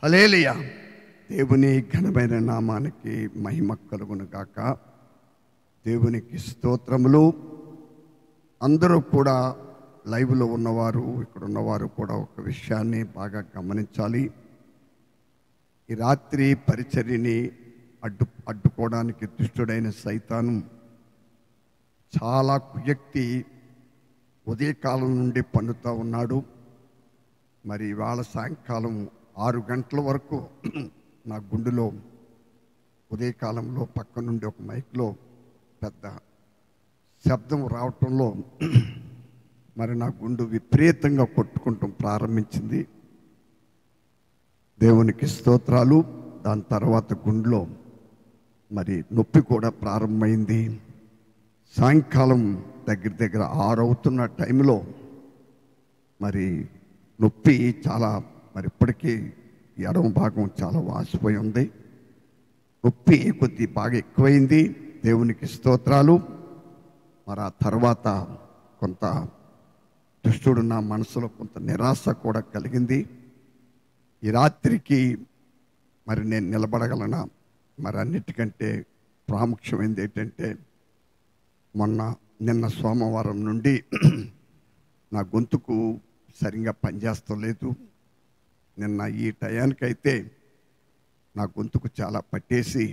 హల్లెలూయా. దేవుని ఘనమైన నామానికి మహిమ కలుగును గాక. దేవునికి స్తోత్రములు. అందరూ కూడా లైవ్లో ఉన్నవారు, ఇక్కడ ఉన్నవారు కూడా ఒక విషయాన్ని బాగా గమనించాలి. ఈ రాత్రి పరిచర్యని అడ్డుకోవడానికి దుష్టుడైన సైతాను చాలా కుయుక్తి ఉదయకాలం నుండి పన్నుతూ ఉన్నాడు. మరి ఇవాళ సాయంకాలం 6 గంటల వరకు నా గుండెలో ఉదయకాలంలో పక్క నుండి ఒక మైక్లో పెద్ద శబ్దం రావటంలో మరి నా గుండె విపరీతంగా కొట్టుకుంటూ ప్రారంభించింది. దేవునికి స్తోత్రాలు. దాని తర్వాత గుండెలో మరి నొప్పి కూడా ప్రారంభమైంది. సాయంకాలం దగ్గర 6 అవుతున్న టైంలో మరి నొప్పి చాలా, మరి ఇప్పటికీ ఎడమ భాగం చాలా వాసిపోయి ఉంది. నొప్పి కొద్ది బాగా ఎక్కువైంది. దేవునికి స్తోత్రాలు. మరి ఆ తర్వాత కొంత దుష్టుడు నా మనసులో కొంత నిరాశ కూడా కలిగింది. ఈ రాత్రికి మరి నేను నిలబడగలనా? మరి అన్నిటికంటే ప్రాముఖ్యమైనది ఏంటంటే నిన్న సోమవారం నుండి నా గొంతుకు సరిగ్గా పనిచేస్తలేదు. నిన్న ఈ టయానికైతే నా గొంతుకు చాలా పట్టేసి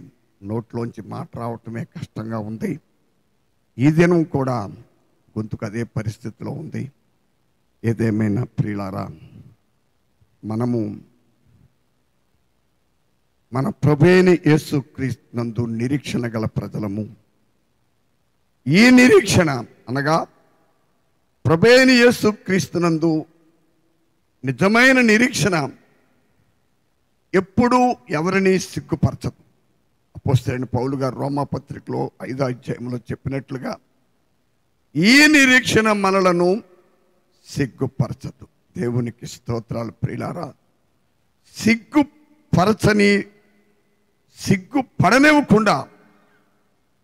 నోట్లోంచి మాట రావటమే కష్టంగా ఉంది. ఈ దినం కూడా గొంతుకు అదే పరిస్థితిలో ఉంది. ఏదేమైనా ప్రియులారా, మనము మన ప్రభువైన యేసుక్రీస్తునందు నిరీక్షణ గల ప్రజలము. ఈ నిరీక్షణ అనగా ప్రభువైన యేసుక్రీస్తునందు నిజమైన నిరీక్షణ ఎప్పుడూ ఎవరిని సిగ్గుపరచదు. అపోస్తలుడైన పౌలు గారు రోమాపత్రికలో 5వ అధ్యాయంలో చెప్పినట్లుగా ఈ నిరీక్షణ మనలను సిగ్గుపరచదు. దేవునికి స్తోత్రాలు. ప్రియులారా, సిగ్గుపడనివ్వకుండా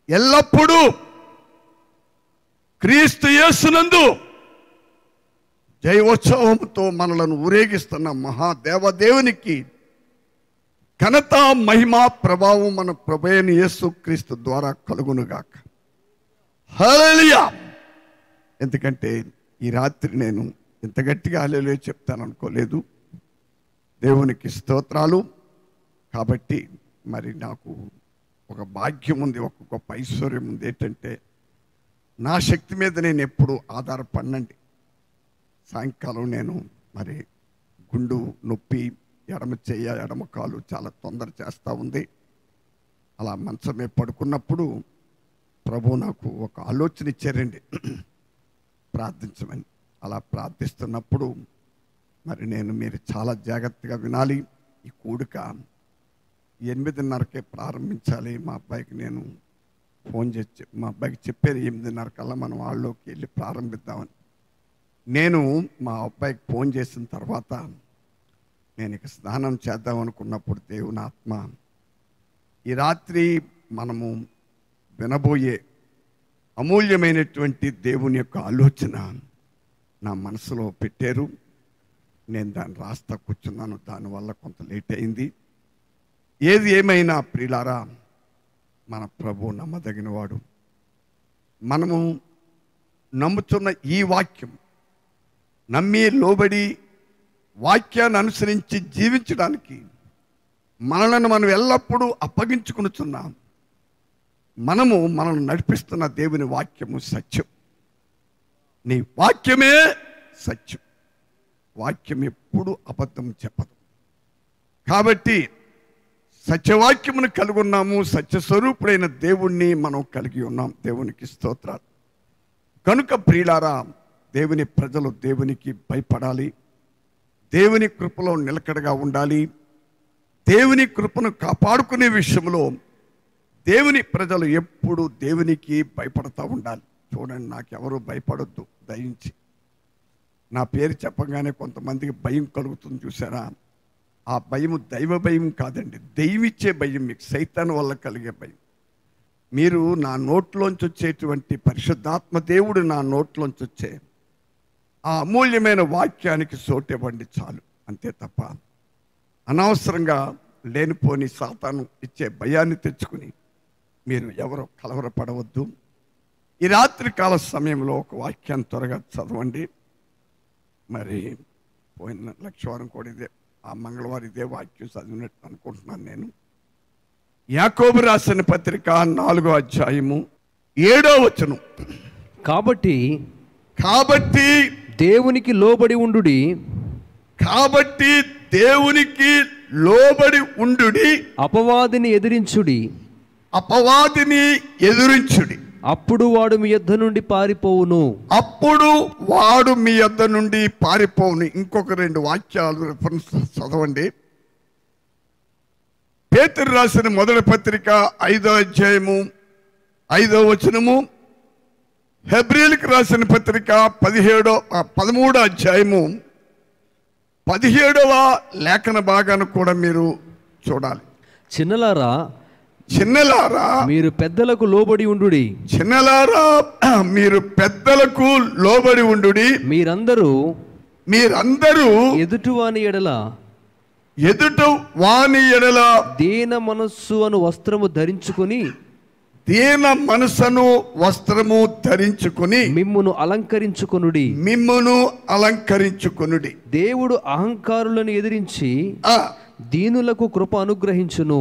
ఎల్లప్పుడూ క్రీస్తు యేసునందు జయోత్సవంతో మనలను ఊరేగిస్తున్న మహాదేవదేవునికి ఘనత, మహిమ, ప్రభావం మన ప్రభువైన యేసుక్రీస్తు ద్వారా కలుగునుగాక. హల్లెలూయా. ఎందుకంటే ఈ రాత్రి నేను ఇంత గట్టిగా హల్లెలూయా చెప్తాననుకోలేదు. దేవునికి స్తోత్రాలు. కాబట్టి మరి నాకు ఒక భాగ్యం ఉంది, ఒక గొప్ప ఐశ్వర్యం ఉంది. ఏంటంటే నా శక్తి మీద నేను ఎప్పుడు ఆధారపడినండి. సాయంకాలం నేను మరి గుండు నొప్పి, ఎడమ చెయ్య, ఎడమ కాలు చాలా తొందర చేస్తూ ఉంది. అలా మంచమే పడుకున్నప్పుడు ప్రభు నాకు ఒక ఆలోచన ఇచ్చారండి, ప్రార్థించమని. అలా ప్రార్థిస్తున్నప్పుడు మరి మీరు చాలా జాగ్రత్తగా వినాలి. ఈ కూడిక 8:30కే ప్రారంభించాలి. మా అబ్బాయికి నేను ఫోన్ చేసి మా అబ్బాయికి చెప్పేది 8:30 కల్లా మనం వాళ్ళలోకి వెళ్ళి ప్రారంభిద్దామని. నేను మా అబ్బాయికి ఫోన్ చేసిన తర్వాత నేను ఇక స్నానం చేద్దాం అనుకున్నప్పుడు దేవుని ఆత్మ ఈ రాత్రి మనము వినబోయే అమూల్యమైనటువంటి దేవుని యొక్క ఆలోచన నా మనసులో పెట్టారు. నేను దాన్ని రాస్తా కూర్చున్నాను. దానివల్ల కొంత లేట్ అయింది. ఏది ఏమైనా ప్రియులారా, మన ప్రభు నమ్మదగినవాడు. మనము నమ్ముతున్న ఈ వాక్యం నమ్మి లోబడి వాక్యాన్ని అనుసరించి జీవించడానికి మనలను మనం ఎల్లప్పుడూ అప్పగించుకునుచున్నాం. మనల్ని నడిపిస్తున్న దేవుని వాక్యము సత్యం. నీ వాక్యమే సత్యం. వాక్యం ఎప్పుడు అబద్ధం చెప్పదు. కాబట్టి సత్యవాక్యమును కలిగి ఉన్నాము. సత్యస్వరూపుడైన దేవుణ్ణి మనం కలిగి ఉన్నాం. దేవునికి స్తోత్రాలు. కనుక ప్రియులారా, దేవుని ప్రజలు దేవునికి భయపడాలి. దేవుని కృపలో నిలకడగా ఉండాలి. దేవుని కృపను కాపాడుకునే విషయంలో దేవుని ప్రజలు ఎప్పుడు దేవునికి భయపడతా ఉండాలి. చూడండి, నాకెవరూ భయపడొద్దు దయించి. నా పేరు చెప్పగానే కొంతమందికి భయం కలుగుతుంది, చూసారా? ఆ భయం దైవ భయం కాదండి, దైవిచ్చే భయం. మీకు సైతాన్ వల్ల కలిగే భయం. మీరు నా నోట్లోంచి వచ్చేటువంటి పరిశుద్ధాత్మ దేవుడు నా నోట్లోంచి వచ్చే ఆ అమూల్యమైన వాక్యానికి సోటివ్వండి చాలు. అంతే తప్ప అనవసరంగా లేనిపోని సాతాను ఇచ్చే భయాన్ని తెచ్చుకుని మీరు ఎవరో కలవరపడవద్దు. ఈ రాత్రి కాల సమయంలో ఒక వాక్యాన్ని త్వరగా చదవండి. మరి పోయిన లక్షవారం కూడా ఇదే, ఆ మంగళవారం ఇదే వాక్యం చదివినట్టు అనుకుంటున్నాను నేను. యాకోబు రాసిన పత్రిక 4వ అధ్యాయము 7వ వచనం. కాబట్టి దేవునికి లోబడి ఉండుడి, కాబట్టి దేవునికి లోబడి ఉండుడి, అపవాదిని ఎదిరించుడి, అప్పుడు వాడు మీ యొద్ద నుండి పారిపోవును. ఇంకొక 2 వాక్యాలు రిఫరెన్స్ చదవండి. పేతురు రాసిన మొదటి పత్రిక 5వ అధ్యాయము 5వ వచనము, హెబ్రీయులకు రాసిన పత్రిక 13వ అధ్యాయము 17వ లేఖన భాగాన్ని కూడా మీరు చూడాలి. చిన్నలారా మీరు పెద్దలకు లోబడి ఉండుడి. మీరందరూ ఎదుటి వాని ఎడల దీన మనస్సు అను వస్త్రము ధరించుకొని మిమ్మును అలంకరించుకొనుడి. దేవుడు అహంకారులను ఎదిరించి దీనులకు కృప అనుగ్రహించును.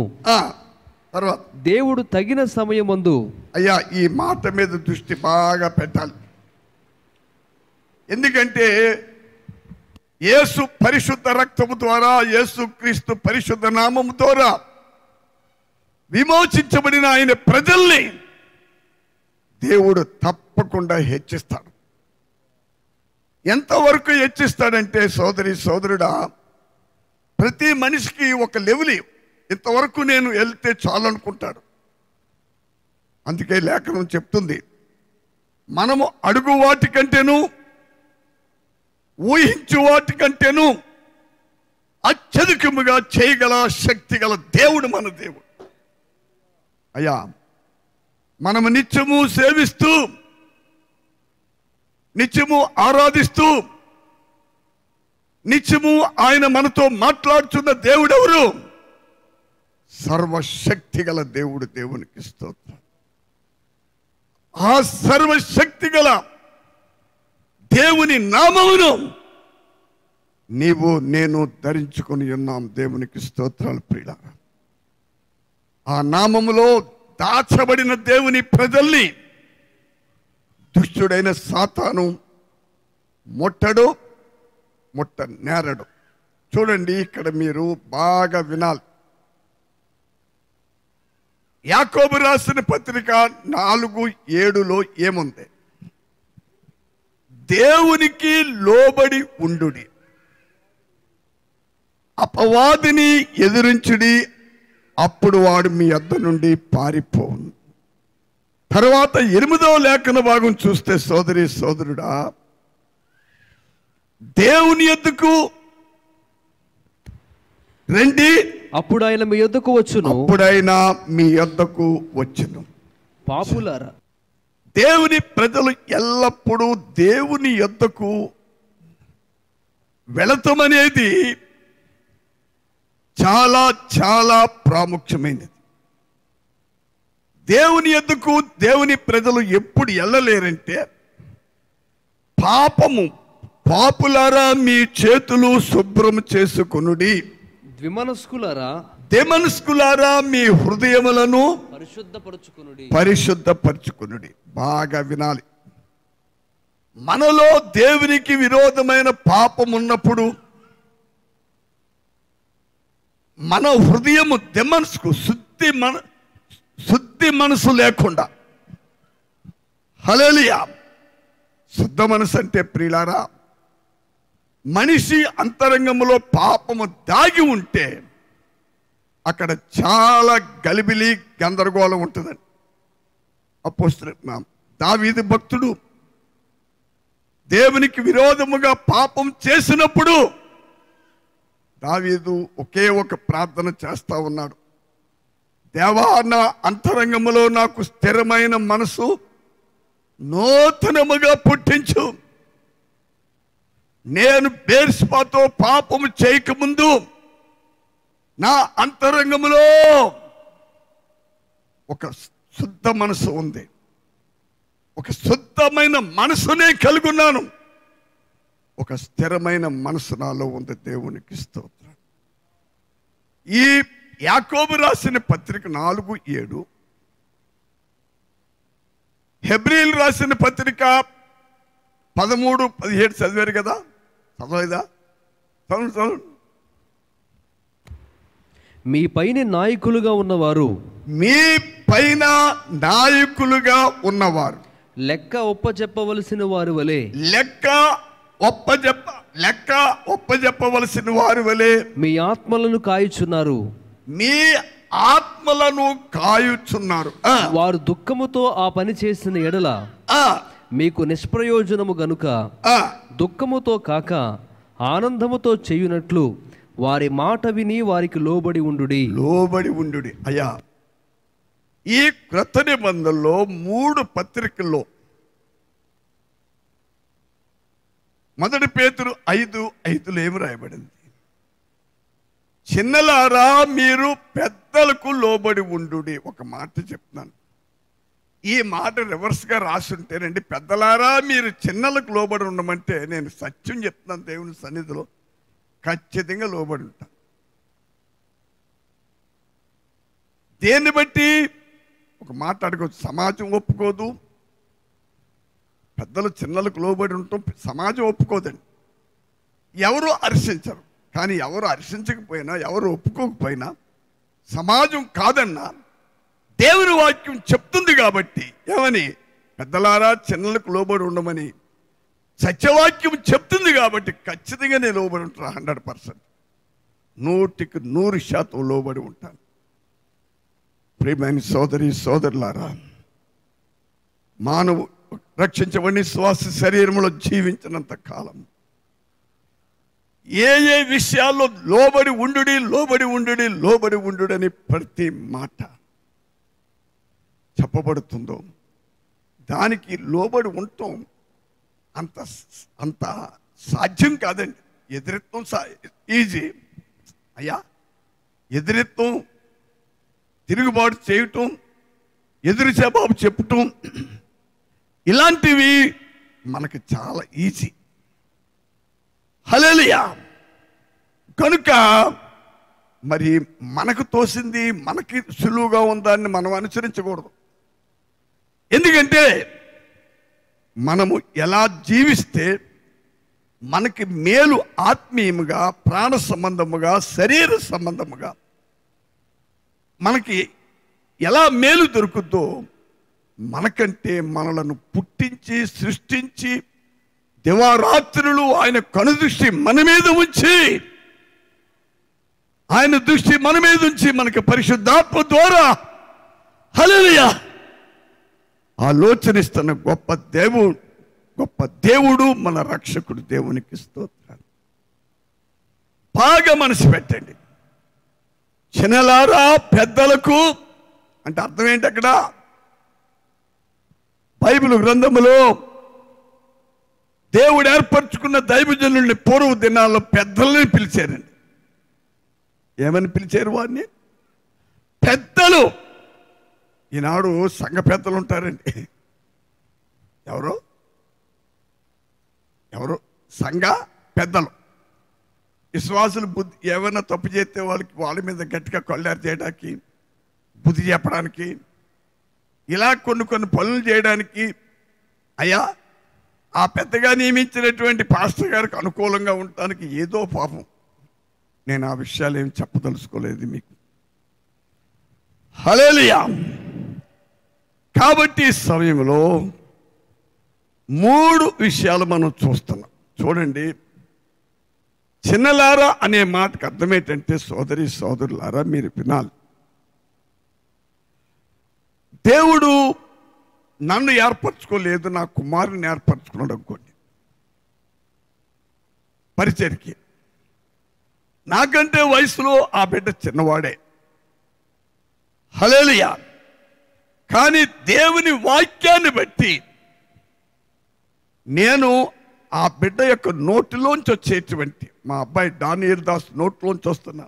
తర్వాత దేవుడు తగిన సమయమందు. అయ్యా, ఈ మాట మీద దృష్టి బాగా పెట్టాలి. ఎందుకంటే యేసు పరిశుద్ధ రక్తము ద్వారా, యేసు క్రీస్తు పరిశుద్ధ నామము ద్వారా విమోచించబడిన ఆయన ప్రజల్ని దేవుడు తప్పకుండా హెచ్చిస్తాడు. ఎంతవరకు హెచ్చిస్తాడంటే సోదరుడా, ప్రతి మనిషికి ఒక లెవెల్, ఇంతవరకు నేను వెళ్తే చాలనుకుంటాడు. అందుకే లేఖనం చెప్తుంది, మనము అడుగు వాటికంటేను ఊహించు వాటికంటేను అత్యధికముగా చేయగల శక్తి గల దేవుడు మన దేవుడు. అయ్యా, మనము నిత్యము సేవిస్తూ, నిత్యము ఆరాధిస్తూ, నిత్యము ఆయన మనతో మాట్లాడుతున్న దేవుడు ఎవరు? సర్వశక్తి గల దేవుడు. దేవునికి స్తోత్రం. ఆ సర్వశక్తి గల దేవుని నామమును నీవు నేను ధరించుకొని ఉన్నాం. దేవునికి స్తోత్రాలు ప్రియులారా. ఆ నామములో దాచబడిన దేవుని ప్రజల్ని దుష్టుడైన సాతాను ముట్ట నేరడు. చూడండి, ఇక్కడ మీరు బాగా వినాలి. యాకోబు రాసిన పత్రిక 4:7 ఏముంది? దేవునికి లోబడి ఉండుడి, అపవాదిని ఎదిరించుడి, అప్పుడు వాడు మీ యొద్ద నుండి పారిపోవును. తర్వాత 8వ లేఖన భాగం చూస్తే సోదరుడా, దేవుని యొద్దకు రండి, అప్పుడు ఆయన మీ యొద్దకు వచ్చును. పాపులారా, దేవుని ప్రజలు ఎల్లప్పుడూ దేవుని యొద్దకు వెళతామనేది చాలా చాలా ప్రాముఖ్యమైనది. దేవుని యొద్దకు దేవుని ప్రజలు ఎప్పుడు వెళ్ళలేరంటే, పాపులారా మీ చేతులు శుభ్రం చేసుకొనుడి, ద్విమనస్కులారా మీ హృదయములను పరిశుద్ధపరచుకొనుడి. బాగా వినాలి. మనలో దేవునికి విరోధమైన పాపం ఉన్నప్పుడు మన హృదయము దెమనస్కు శుద్ధి మనసు లేకుండా, హల్లెలూయా, శుద్ధ మనసు అంటే ప్రియులారా, మనిషి అంతరంగంలో పాపము దాగి ఉంటే అక్కడ చాలా గలిబిలి గందరగోళం ఉంటుందండి. అపోస్తలుడు దావీదు భక్తుడు దేవునికి విరోధముగా పాపం చేసినప్పుడు దావీదు ఒకే ఒక ప్రార్థన చేస్తా ఉన్నాడు. దేవా, నా అంతరంగములో నాకు స్థిరమైన మనసు నూతనముగా పుట్టించు. నేను బేర్షెబాతో పాపము చేయకముందు నా అంతరంగములో ఒక శుద్ధ మనసు ఉంది, ఒక శుద్ధమైన మనసునే కలుగున్నాను, ఒక స్థిరమైన మనసు నాలో ఉంది. దేవునికి స్తోత్రం. ఈ యాకోబు రాసిన పత్రిక 4:7, హెబ్రీలు రాసిన పత్రిక 13-17 చదివారు కదా, చదవలేదా? చదువు. మీ పైన నాయకులుగా ఉన్నవారు, మీ పైన నాయకులుగా ఉన్నవారు లెక్క ఒప్పచెప్పవలసిన వారి వలె, లెక్క ఒప్పజెప్పవలసిన వారి వలె మీ ఆత్మలను కాయుచున్నారు. మీ ఆత్మలను కాయుచున్నారు. వారు దుఃఖముతో ఆ పని చేసిన ఎడల మీకు నిష్ప్రయోజనము గనుక దుఃఖముతో కాక ఆనందముతో చేయునట్లు వారి మాట విని వారికి లోబడి ఉండుడి. అయ్యా, ఈ క్రొత్త నిబంధనలో 3 పత్రికల్లో 1 పేతురు 5:5 ఏమి రాయబడింది? చిన్నలారా మీరు పెద్దలకు లోబడి ఉండుడి. ఒక మాట చెప్తున్నాను, ఈ మాట రివర్స్గా రాసుంటేనండి, పెద్దలారా మీరు చిన్నలకు లోబడి ఉండమంటే నేను సత్యం చెప్తున్నాను, దేవుని సన్నిధిలో ఖచ్చితంగా లోబడి ఉంటాను. దేన్ని బట్టి ఒక మాట అడగవచ్చు, సమాజం ఒప్పుకోదు, పెద్దలు చిన్నలకు లోబడి ఉంటాం సమాజం ఒప్పుకోదండి. ఎవరు హర్షించరు, కానీ ఎవరు హర్షించకపోయినా, ఎవరు ఒప్పుకోకపోయినా, సమాజం కాదన్నా దేవుని వాక్యం చెప్తుంది కాబట్టి, ఏమని? పెద్దలారా చిన్నలకు లోబడి ఉండమని సత్యవాక్యం చెప్తుంది కాబట్టి ఖచ్చితంగా నేను లోబడి ఉంటాను. 100%, 100% లోబడి ఉంటాను. ప్రియమైన సోదరి సోదరులారా, మానవు రక్షించబడిన శ్వాస శరీరంలో జీవించినంత కాలం ఏ విషయాల్లో లోబడి ఉండు అని ప్రతి మాట చెప్పబడుతుందో దానికి లోబడి ఉండటం అంత సాధ్యం కాదండి. ఎదురెత్తం ఈజీ అయ్యా, ఎదురెత్తం, తిరుగుబాటు చేయటం, ఎదురు జవాబు చెప్పటం, ఇలాంటివి మనకు చాలా ఈజీ. హల్లెలూయా. కనుక మరి మనకు తోసింది, మనకి సులువుగా ఉందాన్ని మనం అనుసరించకూడదు. ఎందుకంటే మనము ఎలా జీవిస్తే మనకి మేలు, ఆత్మీయముగా, ప్రాణ సంబంధముగా, శరీర సంబంధముగా మనకి ఎలా మేలు దొరుకుతుందో, మనకంటే మనలను పుట్టించి సృష్టించి దివారాత్రులు ఆయన కనుదృష్టి మన మీద ఉంచి, ఆయన దృష్టి మన మీద ఉంచి మనకి పరిశుద్ధాత్మ ద్వారా హల్లెలూయా ఆలోచనిస్తున్న గొప్ప దేవుడు మన రక్షకుడు. దేవునికి స్తోత్రాలు. బాగా మనసు పెట్టండి. చిన్నలారా పెద్దలకు అంటే అర్థం ఏంటి? అక్కడ బైబిల్ గ్రంథములో దేవుడు ఏర్పరచుకున్న దైవజనుల్ని పూర్వ దినాల్లో పెద్దలని పిలిచారండి. ఏమని పిలిచారు వారిని? పెద్దలు. ఈనాడు సంఘ పెద్దలు ఉంటారండి. ఎవరు సంఘ పెద్దలు. విశ్వాసులు బుద్ధి ఏమైనా తప్పు చేస్తే వాళ్ళ మీద గట్టిగా కొల్లారు చేయడానికి, బుద్ధి చెప్పడానికి, ఇలా కొన్ని పనులు చేయడానికి, అయ్యా ఆ పెద్దగా నియమించినటువంటి పాస్టర్ గారికి అనుకూలంగా ఉండటానికి ఏదో పాపం. నేను ఆ విషయాలు ఏమి చెప్పదలుచుకోలేదు మీకు. హల్లెలూయా. కాబట్టి ఈ సమయంలో 3 విషయాలు మనం చూస్తున్నాం. చూడండి, చిన్నలారా అనే మాటకు అర్థం ఏంటంటే, సోదరి సోదరులారా మీరు వినాలి. దేవుడు నన్ను ఏర్పరచుకోలేదు, నా కుమారుని ఏర్పరచుకున్నాడు అనుకోండి పరిచర్కి. నాకంటే వయసులో ఆ బిడ్డ చిన్నవాడే. హల్లెలూయా. కానీ దేవుని వాక్యాన్ని బట్టి నేను ఆ బిడ్డ యొక్క నోటిలోంచి వచ్చేటువంటి, మా అబ్బాయి డానియల్ దాస్ నోట్లోంచి వస్తున్నా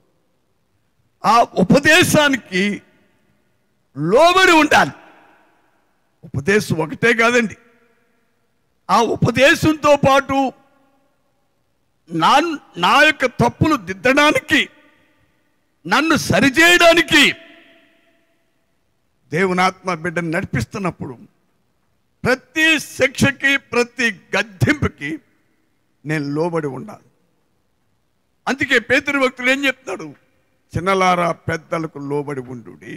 ఆ ఉపదేశానికి లోబడి ఉండాలి. ఉపదేశం ఒకటే కాదండి, ఆ ఉపదేశంతో పాటు నా యొక్క తప్పులు దిద్దడానికి, నన్ను సరిచేయడానికి దేవునాత్మ బిడ్డను నడిపిస్తున్నప్పుడు ప్రతి శిక్షకి, ప్రతి గద్దింపుకి నేను లోబడి ఉండాలి. అందుకే పేతురు భక్తులు ఏం చెప్తున్నాడు? చిన్నలారా పెద్దలకు లోబడి ఉండుడి.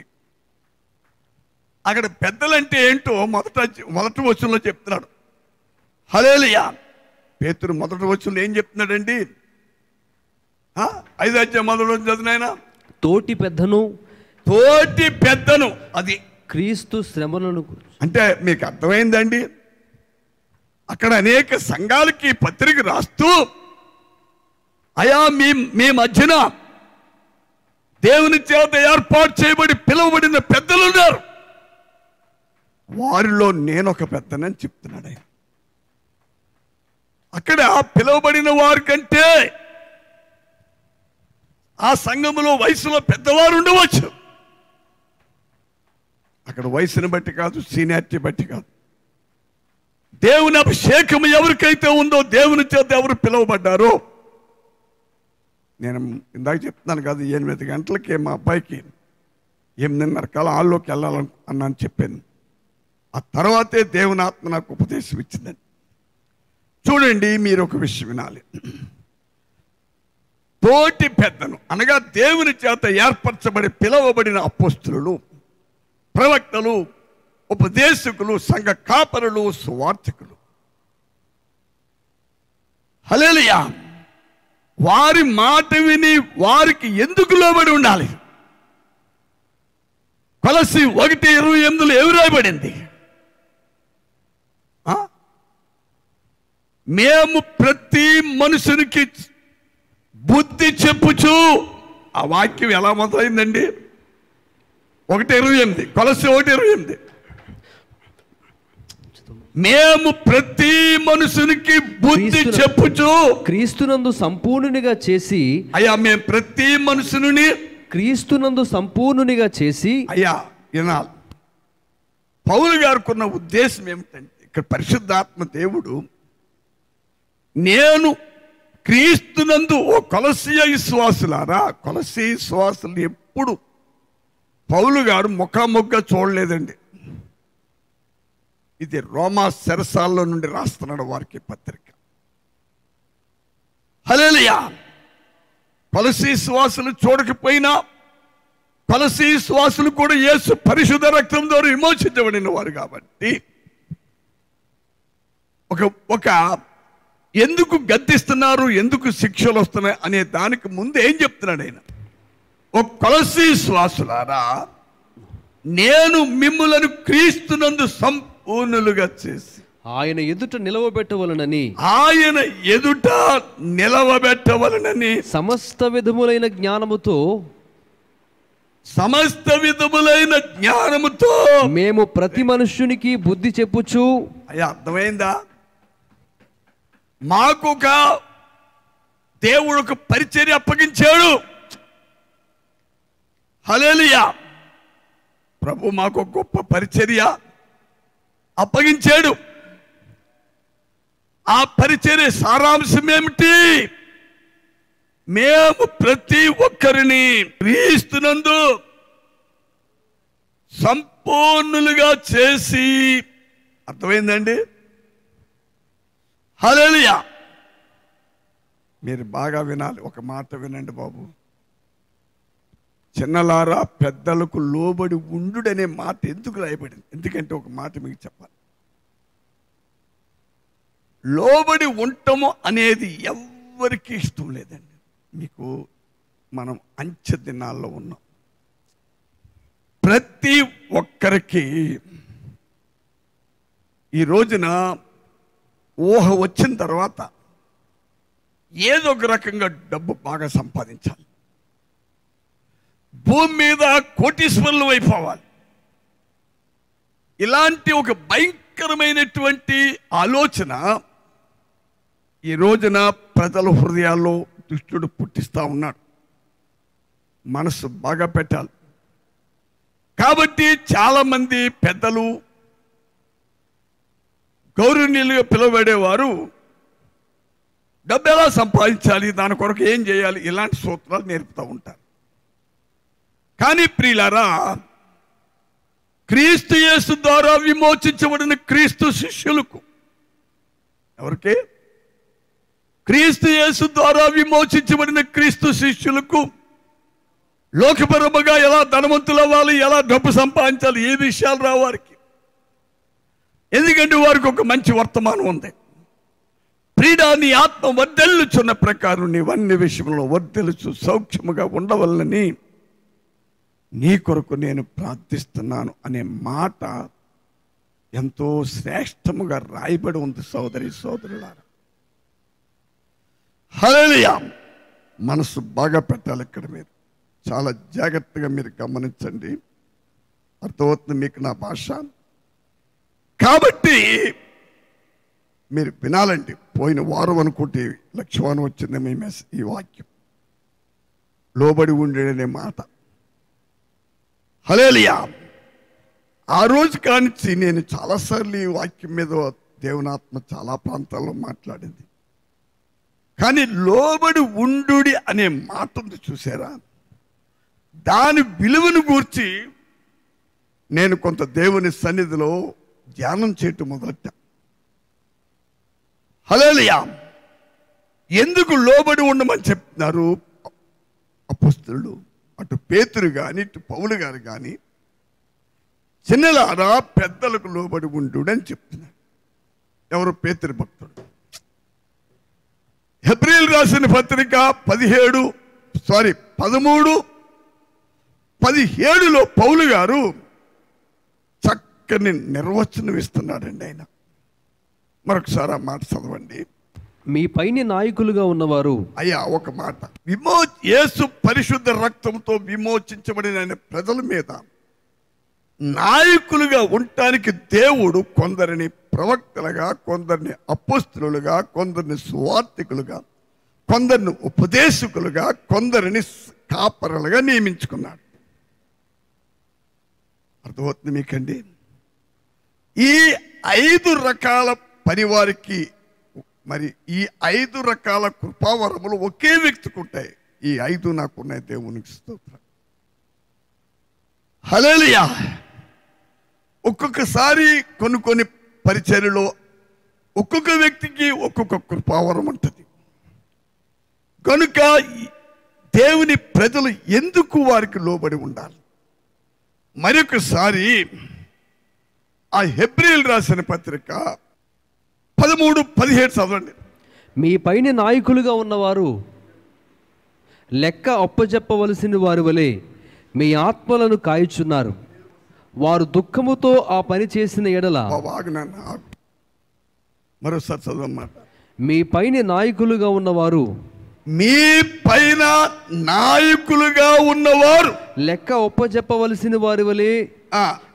అక్కడ పెద్దలంటే ఏంటో మొదటి వచనంలో చెప్తున్నాడు. హల్లెలూయా. పేతురు మొదటి వచనంలో ఏం చెప్తున్నాడండి? 5వ అధ్యాయం మొదటి వచనం చదివినాయనా. తోటి పెద్దను అది క్రీస్తు శ్రమలను అంటే మీకు అర్థమైందండి? అక్కడ అనేక సంఘాలకి పత్రిక రాస్తూ, అయా మీ మధ్యన దేవుని చేత ఏర్పాటు చేయబడి పిలువబడిన పెద్దలు ఉన్నారు, వారిలో నేనొక పెద్దనని చెప్తున్నాడు ఆయన. అక్కడ పిలువబడిన వారి కంటే ఆ సంఘములో వయసులో పెద్దవారు ఉండవచ్చు. అక్కడ వయసుని బట్టి కాదు, సీనియారిటీ బట్టి కాదు, దేవుని అభిషేకం ఎవరికైతే ఉందో, దేవుని చేత ఎవరు పిలువబడ్డారో. నేను ఇందాక చెప్తున్నాను కదా, 8 గంటలకి మా అబ్బాయికి 8:30 కల్లా హాల్లోకి వెళ్ళాలని చెప్పాను. ఆ తర్వాతే దేవుని ఆత్మ నాకు ఉపదేశం ఇచ్చిందని. చూడండి, మీరు ఒక విషయం వినాలి. తోటి పెద్దను అనగా దేవుని చేత ఏర్పరచబడి పిలువబడిన అపోస్తలులు, ప్రవక్తలు, ఉపదేశకులు, సంఘ కాపరులు, సువార్తికులు. హల్లెలూయా. వారి మాట విని వారికి ఎందుకు లోబడి ఉండాలి? కొలస్సీ 1:28 ఏమి రాయబడింది? మేము ప్రతి మనుషునికి బుద్ధి చెప్పుచు. ఆ వాక్యం ఎలా మొదలైందండి? 1:28, కొలస్సీ 1:28. మేము ప్రతి మనుషునికి బుద్ధి చెప్పుచు క్రీస్తునందు సంపూర్ణునిగా చేసి. అయ్యా, మేము ప్రతి మనుషుని క్రీస్తునందు సంపూర్ణునిగా చేసి. అయ్యా వినాలి. పౌలు గారికి ఉన్న ఉద్దేశం ఏమిటంటే, ఇక్కడ పరిశుద్ధాత్మ దేవుడు నేను క్రీస్తునందు, ఓ కొలస్సీ విశ్వాసులారా, కొలస్సీ విశ్వాసులు ఎప్పుడు పౌలు గారు ముఖాముఖిగా చూడలేదండి. ఇది రోమా చెరసాల్లో నుండి రాస్తున్నాడు వారికి పత్రిక. హల్లెలూయా. కొలస్సీ విశ్వాసులు చూడకపోయినా, కొలస్సీ విశ్వాసులు కూడా యేసు పరిశుద్ధ రక్తం ద్వారా విమోచించబడిన వారు కాబట్టి, ఒక ఎందుకు గద్దిస్తున్నారు, ఎందుకు శిక్షలు వస్తున్నాయి అనే దానికి ముందు ఏం చెప్తున్నాడు ఆయన? ఓ కొలస్సీ విశ్వాసులారా, నేను మిమ్ములను క్రీస్తునందు సంపూర్ణులుగా చేసి ఆయన ఎదుట నిలవబెట్టవలనని, ఆయన ఎదుట నిలవబెట్టవలనని సమస్త విధములైన జ్ఞానముతో మేము ప్రతి మనుష్యునికి బుద్ధి చెప్పుచు. అయ్యా, అర్థమైందా? మాకు ఒక దేవుడు ఒక పరిచర్య అప్పగించాడు. హల్లెలూయా. ప్రభు మాకు ఒక గొప్ప పరిచర్య అప్పగించాడు. ఆ పరిచర్య సారాంశం ఏమిటి? మేము ప్రతి ఒక్కరిని క్రీస్తునందు సంపూర్ణులుగా చేసి. అర్థమైందండి? హల్లెలూయా. మీరు బాగా వినాలి. ఒక మాట వినండి బాబు. చిన్నలారా పెద్దలకు లోబడి ఉండుడనే మాట ఎందుకు రాయబడింది? ఎందుకంటే ఒక మాట మీకు చెప్పాలి. లోబడి ఉండటము అనేది ఎవరికి ఇష్టం లేదండి. మీకు మనం అంచె దినాల్లో ఉన్నాం. ప్రతి ఒక్కరికి ఈ రోజున ఊహ వచ్చిన తర్వాత ఏదో ఒక రకంగా డబ్బు బాగా సంపాదించాలి, భూమి మీద కోటీశ్వరులు అయిపోవాలి. ఇలాంటి ఒక భయంకరమైనటువంటి ఆలోచన ఈ రోజున ప్రజల హృదయాల్లో దుష్టుడు పుట్టిస్తా ఉన్నాడు. మనసు బాగా పెట్టాలి. కాబట్టి చాలామంది పెద్దలు, గౌరవనీయులుగా పిలువబడేవారు డబ్బు ఎలా సంపాదించాలి, దాని కొరకు ఏం చేయాలి, ఇలాంటి సూత్రాలు నేర్పుతూ ఉంటారు. కానీ ప్రియులారా, క్రీస్తు యేసు ద్వారా విమోచించబడిన క్రీస్తు శిష్యులకు, ఎవరికి? క్రీస్తు యేసు ద్వారా విమోచించబడిన క్రీస్తు శిష్యులకు లోకపరముగా ఎలా ధనవంతులు అవ్వాలి, ఎలా డబ్బు సంపాదించాలి, ఏ విషయాలు రా వారికి. ఎందుకంటే వారికి ఒక మంచి వర్తమానం ఉంది. ప్రియుడా, నీ ఆత్మ వర్ధిల్లుచున్న ప్రకారం నీవన్ని విషయంలో వర్ధిల్లుచు సౌఖ్యముగా ఉండవలనని నీ కొరకు నేను ప్రార్థిస్తున్నాను అనే మాట ఎంతో శ్రేష్టముగా రాయబడి ఉంది. సోదరి సోదరులారా, హల్లెలూయా. మనసు బాగా పెట్టాలి. ఇక్కడ మీరు చాలా జాగ్రత్తగా మీరు గమనించండి. అర్థమవుతుంది మీకు నా భాష. కాబట్టి మీరు వినాలండి. పోయిన వారం అనుకుంటే లక్ష్యవానం వచ్చింది మీ ఈ వాక్యం, లోబడి ఉండేదనే మాట. హల్లెలూయా. ఆ రోజు కానించి నేను చాలాసార్లు ఈ వాక్యం మీద దేవునాత్మ చాలా ప్రాంతాల్లో మాట్లాడింది. కానీ లోబడి ఉండుడి అనే మాట ఉంది చూసారా, దాని విలువను గూర్చి నేను కొంత దేవుని సన్నిధిలో ధ్యానం చేయటం మొదలెట్టా. హల్లెలూయా. ఎందుకు లోబడి ఉండమని చెప్తున్నారు అపోస్తలులు? అటు పేతురు కానీ ఇటు పౌలు గారు కానీ, చిన్నలారా పెద్దలకు లోబడి ఉండు అని చెప్తున్నారు. ఎవరు? పేతురు భక్తుడు. హెబ్రీయులు రాసిన పత్రిక 13:17లో పౌలు గారు చక్కని నిర్వచనం ఇస్తున్నాడండి. ఆయన మరొకసారి ఆ మాట చదవండి. మీ పైన నాయకులుగా ఉన్నవారు, అయ్యా ఒక మాట, యేసు పరిశుద్ధ రక్తంతో విమోచించబడిన ప్రజల మీద నాయకులుగా ఉండటానికి దేవుడు కొందరిని ప్రవక్తలుగా, కొందరిని అపోస్తలులుగా, కొందరిని సువార్తికులుగా, కొందరిని ఉపదేశకులుగా, కొందరిని కాపరులుగా నియమించుకున్నాడు. అర్థమవుతుంది మీకండి? ఈ 5 రకాల పనివారికి, మరి ఈ 5 రకాల కృపావరములు ఒకే వ్యక్తికి ఉంటాయి. ఈ 5 నాకున్నాయి. దేవునికి స్తోత్రం. హల్లెలూయా. ఒక్కొక్కసారి కొన్ని పరిచర్యలో ఒక్కొక్క వ్యక్తికి ఒక్కొక్క కృపావరం ఉంటుంది. కనుక దేవుని ప్రజలు ఎందుకు వారికి లోబడి ఉండాలి? మరొకసారి ఆ హెబ్రీయులు రాసిన పత్రిక 13:17 చదవండి. మీ పైన నాయకులుగా ఉన్నవారు లెక్క అప్పజెప్పవలసిన వారి వలె మీ ఆత్మలను కాయుచున్నారు. వారు దుఃఖముతో ఆ పని చేసిన ఎడల, మరోసారి చదవమాట, మీ పైన నాయకులుగా ఉన్నవారు, మీ పైన నాయకులుగా ఉన్నవారు లెక్క ఒప్పజెప్పవలసిన వారి వలె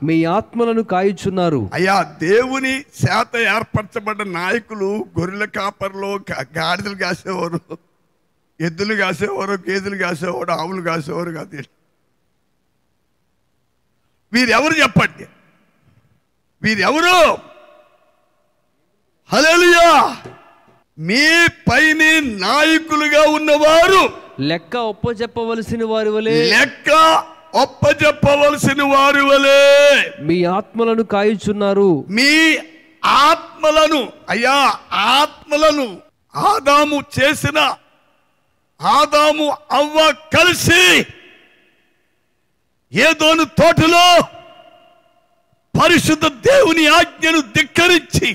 మీ ఆత్మలను కాయుచున్నారు. అయ్యా, దేవుని చేత ఏర్పరచబడ్డ నాయకులు గొర్రెల కాపర్లు, గాడిదలు కాసేవారు, ఎద్దులు కాసేవారు, గేదెలు కాసేవాడు, ఆవులు కాసేవారు కాదు. వీరెవరు చెప్పండి? వీరెవరు? హల్లెలూయా. మీ పైన నాయకులుగా ఉన్నవారు లెక్క ఒప్పజెప్పవలసిన వారి వలె, లెక్క ఒప్పజెప్పవలసిన వారి వలె మీ ఆత్మలను కాయుచున్నారు. మీ ఆత్మలను, అయ్యా ఆత్మలను, ఆదాము అవ్వ కలిసి ఏదోను తోటలో పరిశుద్ధ దేవుని ఆజ్ఞను ధిక్కరించి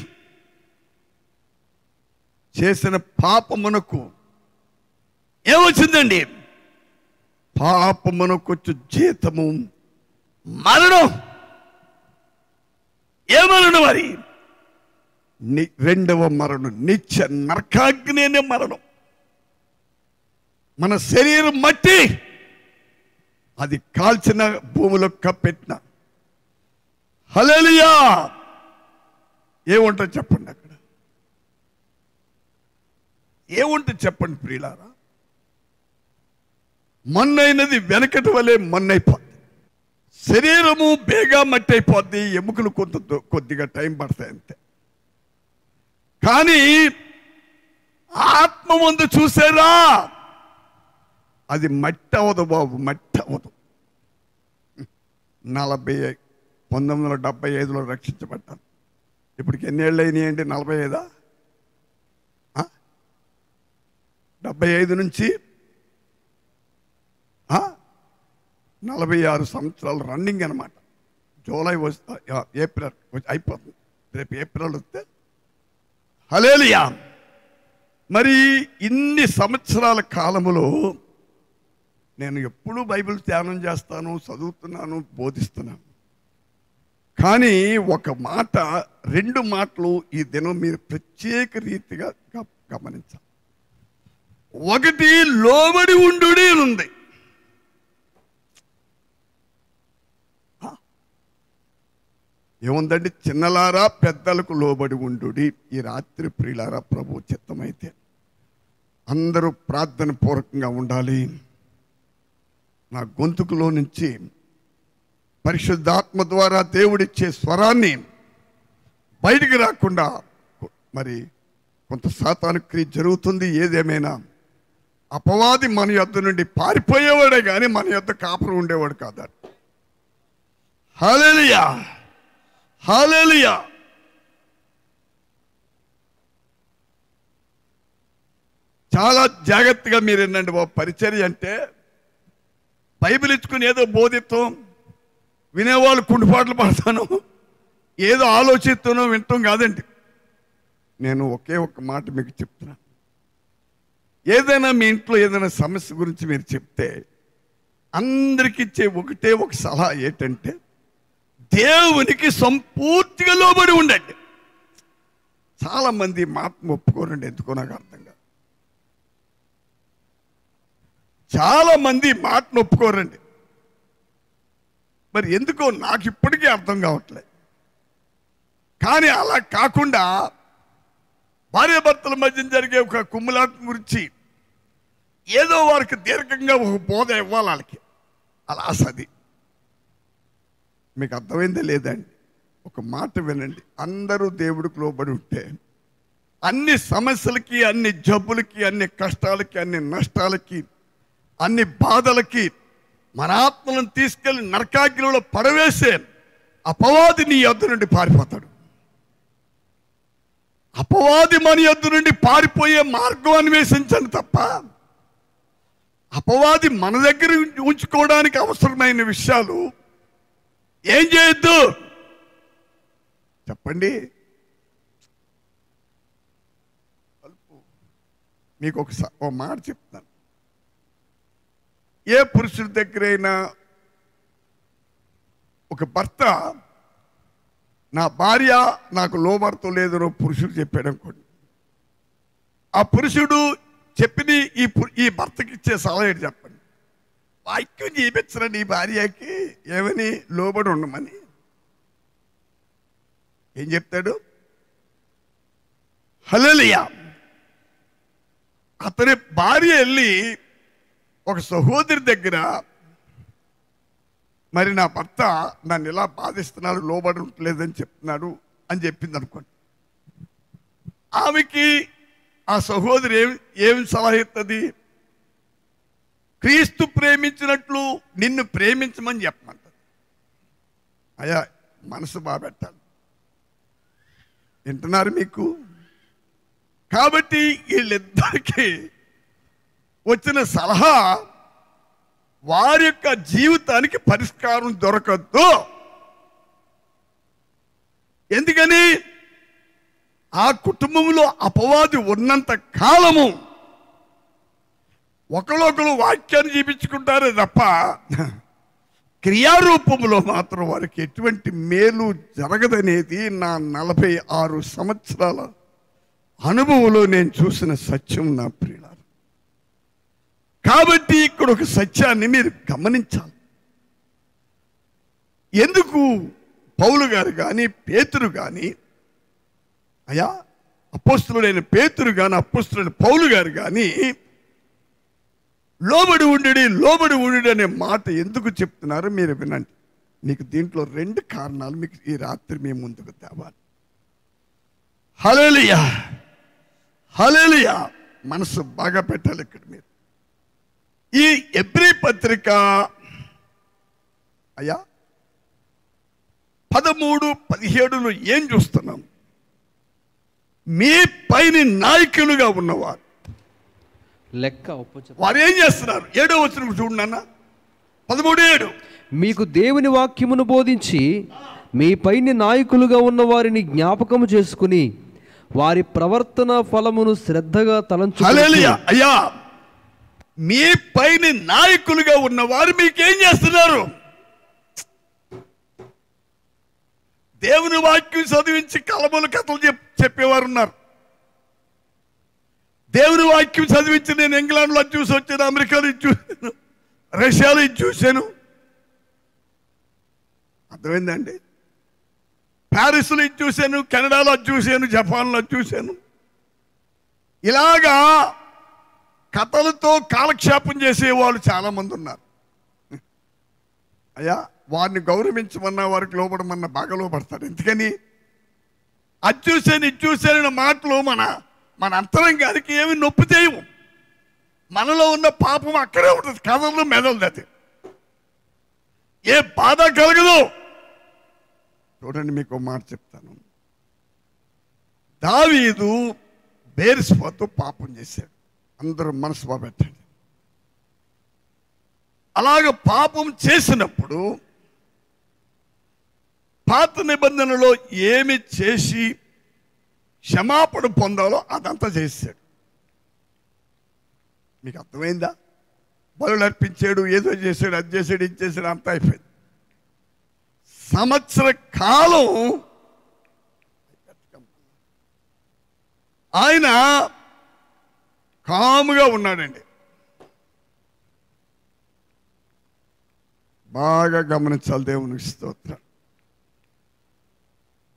చేసిన పాపమునకు ఏమొచ్చిందండి? పాపమునకొచ్చు జీతము మరణం. ఏ మరణం? మరి రెండవ మరణం, నిత్య నరకాగ్ని అనే మరణం. మన శరీరం మట్టి, అది కాల్చిన భూమిలో కప్పెట్టిన. హల్లెలూయా. ఏముంటుంది చెప్పండి? అక్కడ ఏముంటుంది చెప్పండి ప్రియులారా? మన్నైనది వెనకటి వలె మన్నైపోద్ది. శరీరము బేగా మట్టి అయిపోద్ది, ఎముకలు కొద్దిగా టైం పడతాయి అంతే. కానీ ఆత్మ ముందు చూసారా, అది మట్టి అవ్వదు బాబు, మట్టి అవ్వదు. 1975లో రక్షించబడ్డాను. ఇప్పటికి ఎన్నేళ్ళు అయినాయండి? 45 75 నుంచి 46 సంవత్సరాలు రన్నింగ్ అనమాట. జూలై వస్తే ఏప్రిల్ అయిపోతుంది, రేపు ఏప్రిల్ వస్తే హల్లెలూయా. మరి ఇన్ని సంవత్సరాల కాలములో నేను ఎప్పుడూ బైబిల్ ధ్యానం చేస్తాను, చదువుతున్నాను, బోధిస్తున్నాను. కానీ ఒక మాట, 2 మాటలు ఈ దినం మీరు ప్రత్యేక రీతిగా గమనించాలి. ఒకటి లోబడి ఉండుడి ఉంది. ఏముందండి? చిన్నలారా పెద్దలకు లోబడి ఉండుడి. ఈ రాత్రి ప్రియులారా, ప్రభు చిత్తమైతే అందరూ ప్రార్థన పూర్వకంగా ఉండాలి. నా గొంతుకులో నుంచి పరిశుద్ధాత్మ ద్వారా దేవుడిచ్చే స్వరాన్ని బయటికి రాకుండా మరి కొంత సాతాను క్రియ జరుగుతుంది. ఏదేమైనా అపవాది మన యొద్ద నుండి పారిపోయేవాడే కానీ మన యొద్ద కాపురం ఉండేవాడు కాదు. హల్లెలూయా, హల్లెలూయా. చాలా జాగ్రత్తగా మీరు వినండి బాబు. పరిచర్య అంటే బైబిల్ ఇచ్చుకుని ఏదో బోధిత్వం, వినేవాళ్ళు కుండిపాట్లు పడతాను, ఏదో ఆలోచిస్తానో వింటాం కాదండి. నేను ఒకే ఒక మాట మీకు చెప్తున్నాను. ఏదైనా మీ ఇంట్లో ఏదైనా సమస్య గురించి మీరు చెప్తే అందరికి ఇచ్చే ఒకటే ఒక సలహా ఏంటంటే, దేవునికి సంపూర్తిగా లోబడి ఉండండి. చాలామంది మాట ఒప్పుకోరండి, ఎందుకో నాకు అర్థం కాదు. చాలామంది మాటను ఒప్పుకోరండి. మరి ఎందుకో నాకు ఇప్పటికీ అర్థం కావట్లేదు. కానీ అలా కాకుండా భార్యాభర్తల మధ్య జరిగే ఒక కుమ్ములాటం గురించి ఏదో వారికి దీర్ఘంగా ఒక బోధ ఇవ్వాలి వాళ్ళకి. అలా సది మీకు అర్థమైందే లేదండి? ఒక మాట వినండి. అందరూ దేవుడికి లోబడి ఉంటే అన్ని సమస్యలకి, అన్ని జబ్బులకి, అన్ని కష్టాలకి, అన్ని నష్టాలకి, అన్ని బాధలకి మన ఆత్మలను తీసుకెళ్లి నరకాగ్నిలో పడవేసే అపవాది నీ యొద్ద నుండి పారిపోతాడు. అపవాది మన యొద్ద నుండి పారిపోయే మార్గం అన్వేషించండి తప్ప అపవాది మన దగ్గర ఉంచుకోవడానికి అవసరమైన విషయాలు ఏం చేయొద్దు. చెప్పండి. మీకు ఓ మాట చెప్తాను. ఏ పురుషుడి దగ్గరైనా ఒక భర్త నా భార్య నాకు లోబడుతూ లేదో పురుషుడు చెప్పాడు అనుకోండి, ఆ పురుషుడు చెప్పిన ఈ భర్తకి ఇచ్చే సలహా ఏంటి చెప్పండి? వాక్యం చూపించరా నీ భార్యకి ఏమని? లోబడి ఉండమని. ఏం చెప్తాడు? హల్లెలూయా. అతని భార్య వెళ్ళి ఒక సహోదరి దగ్గర, మరి నా భర్త నన్ను ఇలా బాధిస్తున్నాడు, లోబడి ఉండలేదని చెప్తున్నాడు అని చెప్పింది అనుకోండి. ఆమెకి ఆ సహోదరి ఏమి సలహా ఇస్తుంది? క్రీస్తు ప్రేమించినట్లు నిన్ను ప్రేమించమని చెప్పమంటుంది. అయ్యా మనసు బాగా పెట్టాలి. వింటున్నారు మీకు? కాబట్టి వీళ్ళిద్దరికీ వచ్చిన సలహా వారి యొక్క జీవితానికి పరిష్కారం దొరకద్దు. ఎందుకని? ఆ కుటుంబంలో అపవాది ఉన్నంత కాలము ఒకరొకరు వాక్యాన్ని చూపించుకుంటారే తప్ప క్రియారూపంలో మాత్రం వారికి ఎటువంటి మేలు జరగదనేది నా 46 సంవత్సరాల అనుభవంలో నేను చూసిన సత్యం నా ప్రియులారా. కాబట్టి ఇక్కడ ఒక సత్యాన్ని మీరు గమనించాలి. ఎందుకు పౌలు గారు కానీ పేతురు కానీ, అయ్యా అపోస్తులుడైన పేతురు కానీ అపోస్తులుడైన పౌలు గారు కానీ లోబడి ఉండి లోబడి ఉండి అనే మాట ఎందుకు చెప్తున్నారో మీరు వినండి. మీకు దీంట్లో 2 కారణాలు మీకు ఈ రాత్రి మీ ముందుకు తేవాలి. హల్లెలూయా, హల్లెలూయా. మనసు బాగా పెట్టాలి ఇక్కడ మీరు. ఈ హెబ్రీ పత్రిక అయ్యా 13-17 ఏం చూస్తున్నాం? మీ పైన నాయకులుగా ఉన్నవారు లెక్క ఒప్పచెప్ప వారు ఏం చేస్తున్నారు? 7వ వచనం చూడండి అన్న, 13:7. మీకు దేవుని వాక్యమును బోధించి మీ పైన నాయకులుగా ఉన్న వారిని జ్ఞాపకము చేసుకుని వారి ప్రవర్తన ఫలమును శ్రద్ధగా తలంచు. హల్లెలూయా. అయ్యా, మీ పైన నాయకులుగా ఉన్నవారు మీకేం చేస్తున్నారు? దేవుని వాక్యం చదివించి కలముల కథలు చెప్పేవారు ఉన్నారు. దేవుని వాక్యం చదివించి నేను ఇంగ్లాండ్లో చూసి వచ్చాను, అమెరికాలో చూశాను, రష్యాలో చూశాను. అర్థమైందండి? ప్యారిస్లో చూశాను, కెనడాలో చూశాను, జపాన్లో చూశాను. ఇలాగా కథలతో కాలక్షేపం చేసే వాళ్ళు చాలామంది ఉన్నారు. అయ్యా, వారిని గౌరవించమన్నా వారికి లోపడమన్నా బాగా లోపడతారు. ఎందుకని? అది చూశాను ఇది చూశాను మాటలు మన అంతరంగానికి ఏమి నొప్పి చేయవు. మనలో ఉన్న పాపం అక్కడే ఉంటుంది, కథల్లో మెదలదు. అది ఏ బాధ కలగదు. చూడండి, మీకు మాట చెప్తాను. దావీదు బేర్షెబాతో పాపం చేశాడు. అందరూ మనసు పెట్టండి. అలాగ పాపం చేసినప్పుడు పాత నిబంధనలో ఏమి చేసి క్షమాపణ పొందాలో అదంతా చేశాడు. మీకు అర్థమైందా? బలులు అర్పించాడు, ఏదో చేశాడు, అది చేశాడు, ఇది చేశాడు, అంతా అయిపోయింది. సంవత్సర కాలం ఆయన కాముగా ఉన్నాడండి. బాగా గమనించాలి. దేవునికి స్తోత్రం.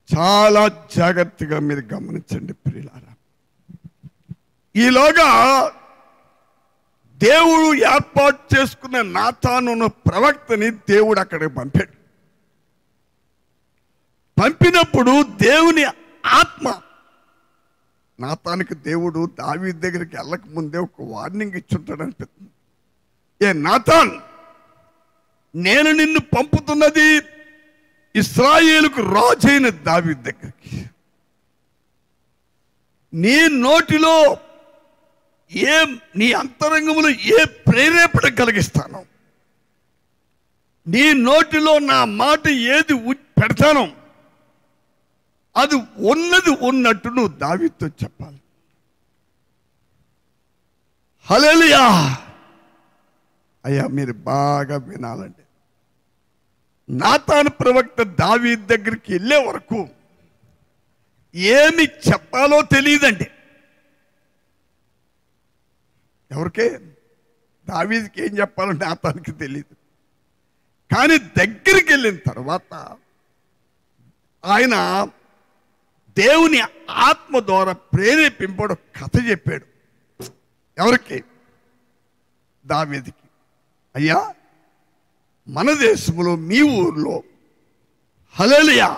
చాలా జాగ్రత్తగా మీరు గమనించండి ప్రియులారా. ఈలోగా దేవుడు ఏర్పాటు చేసుకున్న నాతాను ప్రవక్తని దేవుడు అక్కడికి పంపాడు. పంపినప్పుడు దేవుని ఆత్మ నాతానికి దేవుడు దావీదు దగ్గరికి వెళ్ళక ముందే ఒక వార్నింగ్ ఇచ్చుంటాడు అనిపిస్తుంది. ఏ నాతాన్, నేను నిన్ను పంపుతున్నది ఇశ్రాయేలుకు రాజైన దావీదు దగ్గరికి. నీ నోటిలో నీ అంతరంగములో ఏ ప్రేరేపణ కలిగిస్తాను, నీ నోటిలో నా మాట ఏది పెడతాను, అది ఉన్నది ఉన్నట్టు నువ్వు దావీదుతో చెప్పాలి. హల్లెలూయా. అయ్యా, మీరు బాగా వినాలండి. నాతాను ప్రవక్త దావీదు దగ్గరికి వెళ్ళే వరకు ఏమి చెప్పాలో తెలియదండి. ఎవరికే? దావీదుకి ఏం చెప్పాలో నాతానికి తెలియదు. కానీ దగ్గరికి వెళ్ళిన తర్వాత ఆయన దేవుని ఆత్మ ద్వారా ప్రేరేపింపడు కథ చెప్పాడు. ఎవరికి? దావీదుకి. అయ్యా, మన దేశంలో మీ ఊర్లో హల్లెలూయా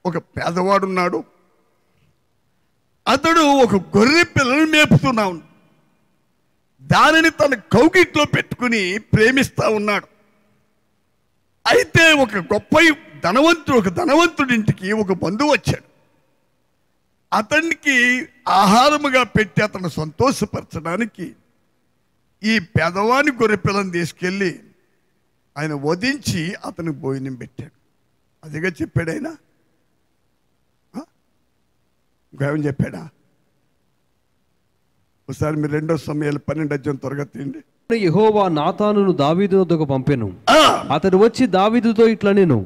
ఒక పేదవాడున్నాడు. అతడు ఒక గొర్రె పిల్లను మేపుతున్నాడు. దానిని తన కౌగిట్లో పెట్టుకుని ప్రేమిస్తా ఉన్నాడు. అయితే ఒక ధనవంతుడింటికి ఒక బంధువు వచ్చాడు. అతనికి ఆహారముగా పెట్టి అతను సంతోషపరచడానికి ఈ పేదవాని గొర్రె పిల్లని తీసుకెళ్ళి ఆయన వధించి అతనికి భోజనం పెట్టాడు. అదిగా చెప్పాడు ఆయన. ఇంకేమని చెప్పాడా? ఒకసారి మీరు 2వ సమూయేలు 12 త్వరగా తీయండి. యెహోవా నాతానును దావీదు వద్దకు పంపెను. అతడు వచ్చి దావీదుతో ఇట్లా నేను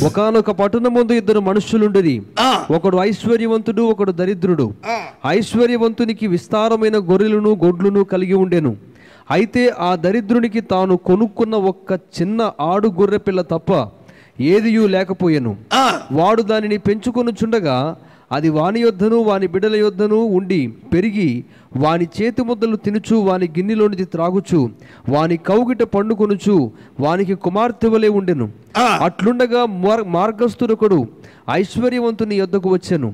ఒకానొక పట్టణమందు 2 మనుష్యులుండిరి. ఒకడు ఐశ్వర్యవంతుడు, ఒకడు దరిద్రుడు. ఐశ్వర్యవంతునికి విస్తారమైన గొర్రెలను గొడ్లను కలిగి ఉండెను. అయితే ఆ దరిద్రునికి తాను కొనుక్కున్న ఒక్క చిన్న ఆడు గొర్రె పిల్ల తప్ప ఏదియూ లేకపోయెను. వాడు దానిని పెంచుకొనుచుండగా అది వాని యొద్దను వాని బిడ్డల యొద్దను ఉండి పెరిగి వాని చేతి ముద్దలు తినుచు వాని గిన్నెలోనిది త్రాగుచు వాని కౌగిట పండుకొనుచు వానికి కుమార్తె వలె ఉండెను. అట్లుండగా మార్గస్థుడొకడు ఐశ్వర్యవంతుని యొద్దకు వచ్చెను.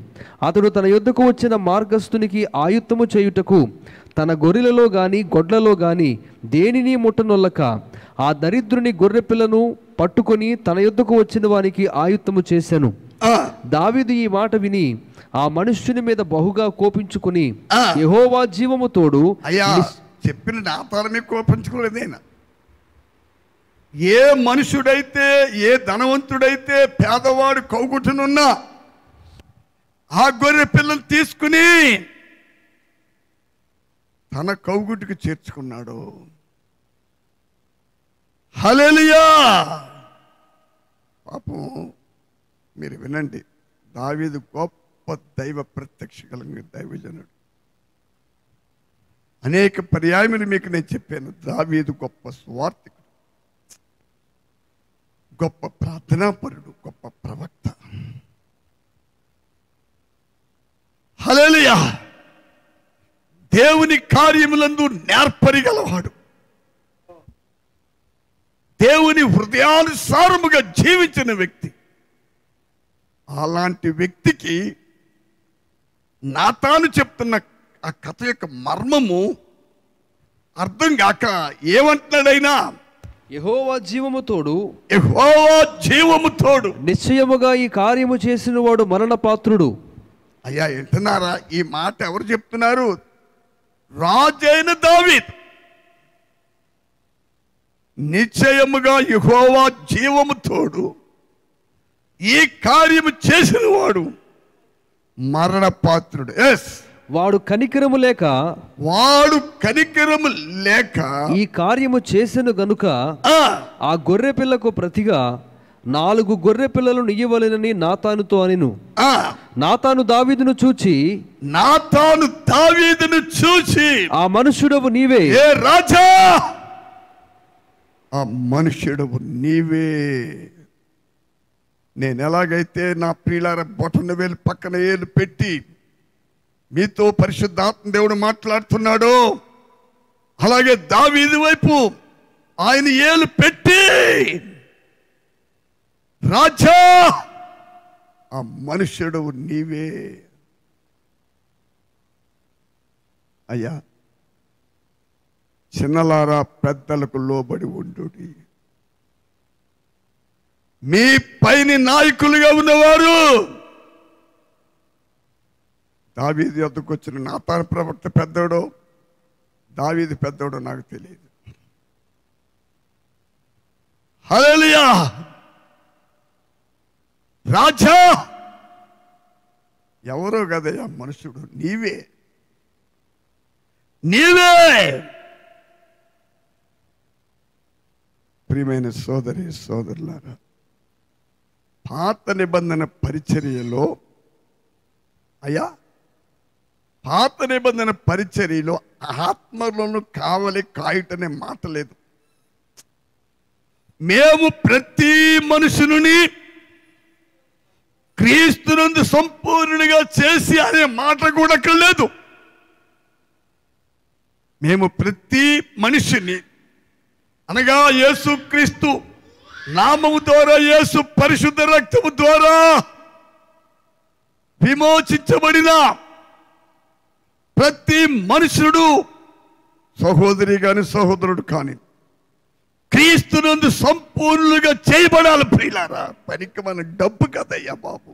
అతడు తన యొద్దకు వచ్చిన మార్గస్థునికి ఆయుత్తము చేయుటకు తన గొర్రెలలో గాని గొడ్లలో గాని దేనిని ముట్టనొల్లక ఆ దరిద్రుని గొర్రె పిల్లను పట్టుకొని తన యొద్దకు వచ్చిన వానికి ఆయుత్తము చేశాను. దావీదు ఈ మాట విని ఆ మనుష్యుని మీద బహుగా కోపించుకుని యెహోవా జీవము తోడు. అయ్యా చెప్పిన నాతాలమే కోపించుకోలేదేనా? ఏ మనుషుడైతే ఏ ధనవంతుడైతే పేదవాడు కౌగుటనున్నా ఆ గొర్రె పిల్లలు తీసుకుని తన కౌగుటికి చేర్చుకున్నాడు. హల్లెలూయా. పాపం మీరు వినండి, దావీదు గొప్ప దైవ ప్రత్యక్ష కలిగిన దైవజనుడు. అనేక పర్యాయములు మీకు నేను చెప్పాను, దావీదు గొప్ప స్వార్థికుడు, గొప్ప ప్రార్థనాపరుడు, గొప్ప ప్రవక్త. హల్లెలూయా. దేవుని కార్యములందు నేర్పరిగలవాడు, దేవుని హృదయానుసారముగా జీవించిన వ్యక్తి. అలాంటి వ్యక్తికి నాతాను చెప్తున్న ఆ కథ యొక్క మర్మము అర్థం కాక ఏమంటున్నాడైనా, యెహోవా జీవము తోడు, యెహోవా జీవము తోడు, నిశ్చయముగా ఈ కార్యము చేసిన వాడు మరణ పాత్రుడు. అయ్యా వింటున్నారా? ఈ మాట ఎవరు చెప్తున్నారు? రాజైన దావీదు. నిశ్చయముగా యెహోవా జీవము తోడు, ఈ కార్యము చేసిన వాడు మరణ పాత్రుడు. ఎస్, వాడు కనికరము లేక ఈ కార్యము చేసెను గనుక ఆ గొర్రె పిల్లకు ప్రతిగా 4 గొర్రె పిల్లలను ఇయ్యవలెనని నాతానుతో అనెను. నాతాను దావీదును చూచి ఆ మనుష్యుడవు నీవే, ఏ రాజా, ఆ మనుష్యుడవు నీవే. నేను ఎలాగైతే నా ప్రియులార బొటన వేలు పక్కన ఏలు పెట్టి మీతో పరిశుద్ధాత్మ దేవుడు మాట్లాడుతున్నాడో, అలాగే దావీదు వైపు ఆయన ఏలు పెట్టి, రాజా, ఆ మనుష్యుడు నీవే. అయ్యా చిన్నలారా, పెద్దలకు లోబడి ఉండు. మీ పైన నాయకులుగా ఉన్నవారు, దావీదు యొద్దకు వచ్చిన నాతాను ప్రవక్త పెద్దోడో దావీదు పెద్దోడో నాకు తెలియదు. హల్లెలూయా. రాజా, ఎవరో కదయ్యా మనుషుడు, నీవే. ప్రియమైన సోదరి సోదరులారా, పాత నిబంధన పరిచర్యలో, అయ్యా పాత నిబంధన పరిచర్యలో ఆత్మలను కావలి కాయుటనే మాట లేదు. మేము ప్రతి మనుషుని క్రీస్తునందు సంపూర్ణంగా చేసి అనే మాట కూడా అక్కడ లేదు. మేము ప్రతి మనిషిని, అనగా యేసు క్రీస్తు నామము ద్వారా, యేసు పరిశుద్ధ రక్తము ద్వారా విమోచించబడిన ప్రతి మనుషుడు, సహోదరి కాని సహోదరుడు కాని, క్రీస్తునందు సంపూర్ణంగా చేయబడాలి. ప్రియులారా, పనికి మన డబ్బు కదయ్యా బాబు.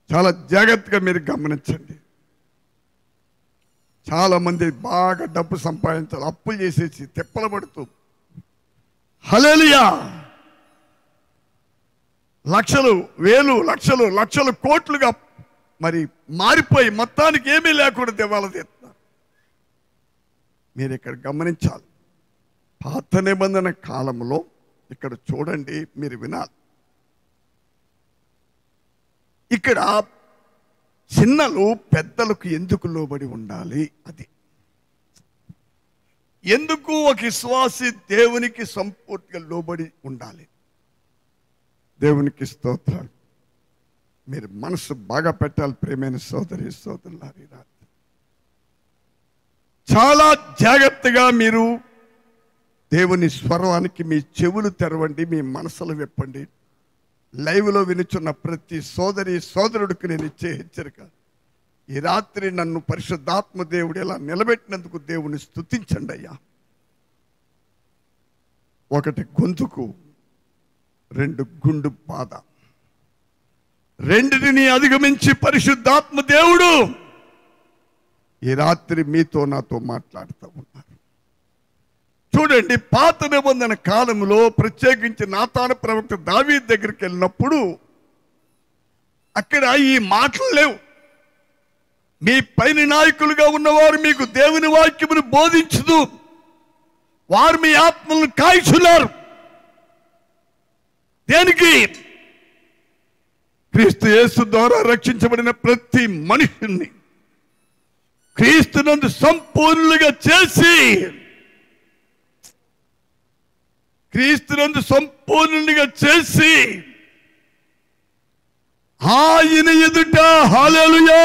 చాలా జాగ్రత్తగా మీరు గమనించండి. చాలా మంది బాగా డబ్బు సంపాదించాలి, అప్పులు చేసేసి తిప్పలు పడుతూ, హల్లెలూయా, లక్షలు, వేలు, లక్షలు, లక్షలు, కోట్లుగా మరి మారిపోయి మొత్తానికి ఏమీ లేకుండా దివాలా తీస్తున్నారు. మీరు ఇక్కడ గమనించాలి. పాత నిబంధన కాలంలో ఇక్కడ చూడండి, మీరు వినాలి. ఇక్కడ చిన్నలు పెద్దలకు ఎందుకు లోబడి ఉండాలి? అది ఎందుకు ఒక విశ్వాసి దేవునికి సంపూర్తిగా లోబడి ఉండాలి? దేవునికి స్తోత్రాలు. మీరు మనసు బాగా పెట్టాలి ప్రియమైన సోదరి సోదరులారా. రాత్రి చాలా జాగ్రత్తగా మీరు దేవుని స్వరానికి మీ చెవులు తెరవండి, మీ మనసులు విప్పండి. లైవ్లో వినుచున్న ప్రతి సోదరి సోదరుడికి నేను ఇచ్చే హెచ్చరిక, ఈ రాత్రి నన్ను పరిశుద్ధాత్మ దేవుడు ఇలా నిలబెట్టినందుకు దేవుని స్తుతించండి అయ్యా. ఒకటి గొంతుకు, రెండు గుండు బాధ, రెండిటిని అధిగమించి పరిశుద్ధాత్మ దేవుడు ఈ రాత్రి మీతో నాతో మాట్లాడుతూ ఉన్నారు. చూడండి, పాత నిబంధన కాలంలో ప్రత్యేకించి నాతాను ప్రవక్త దావీదు దగ్గరికి వెళ్ళినప్పుడు అక్కడ ఈ మాటలు లేవు. మీ పైన నాయకులుగా ఉన్నవారు మీకు దేవుని వాక్యమును బోధించదు, వారు మీ ఆత్మలను కాల్చున్నారు. దేనికి? క్రీస్తు యేసు ద్వారా రక్షించబడిన ప్రతి మనుషుల్ని క్రీస్తునందు సంపూర్ణులుగా చేసి, క్రీస్తునందు సంపూర్ణునిగా చేసి ఆయన ఎదుట హల్లెలూయా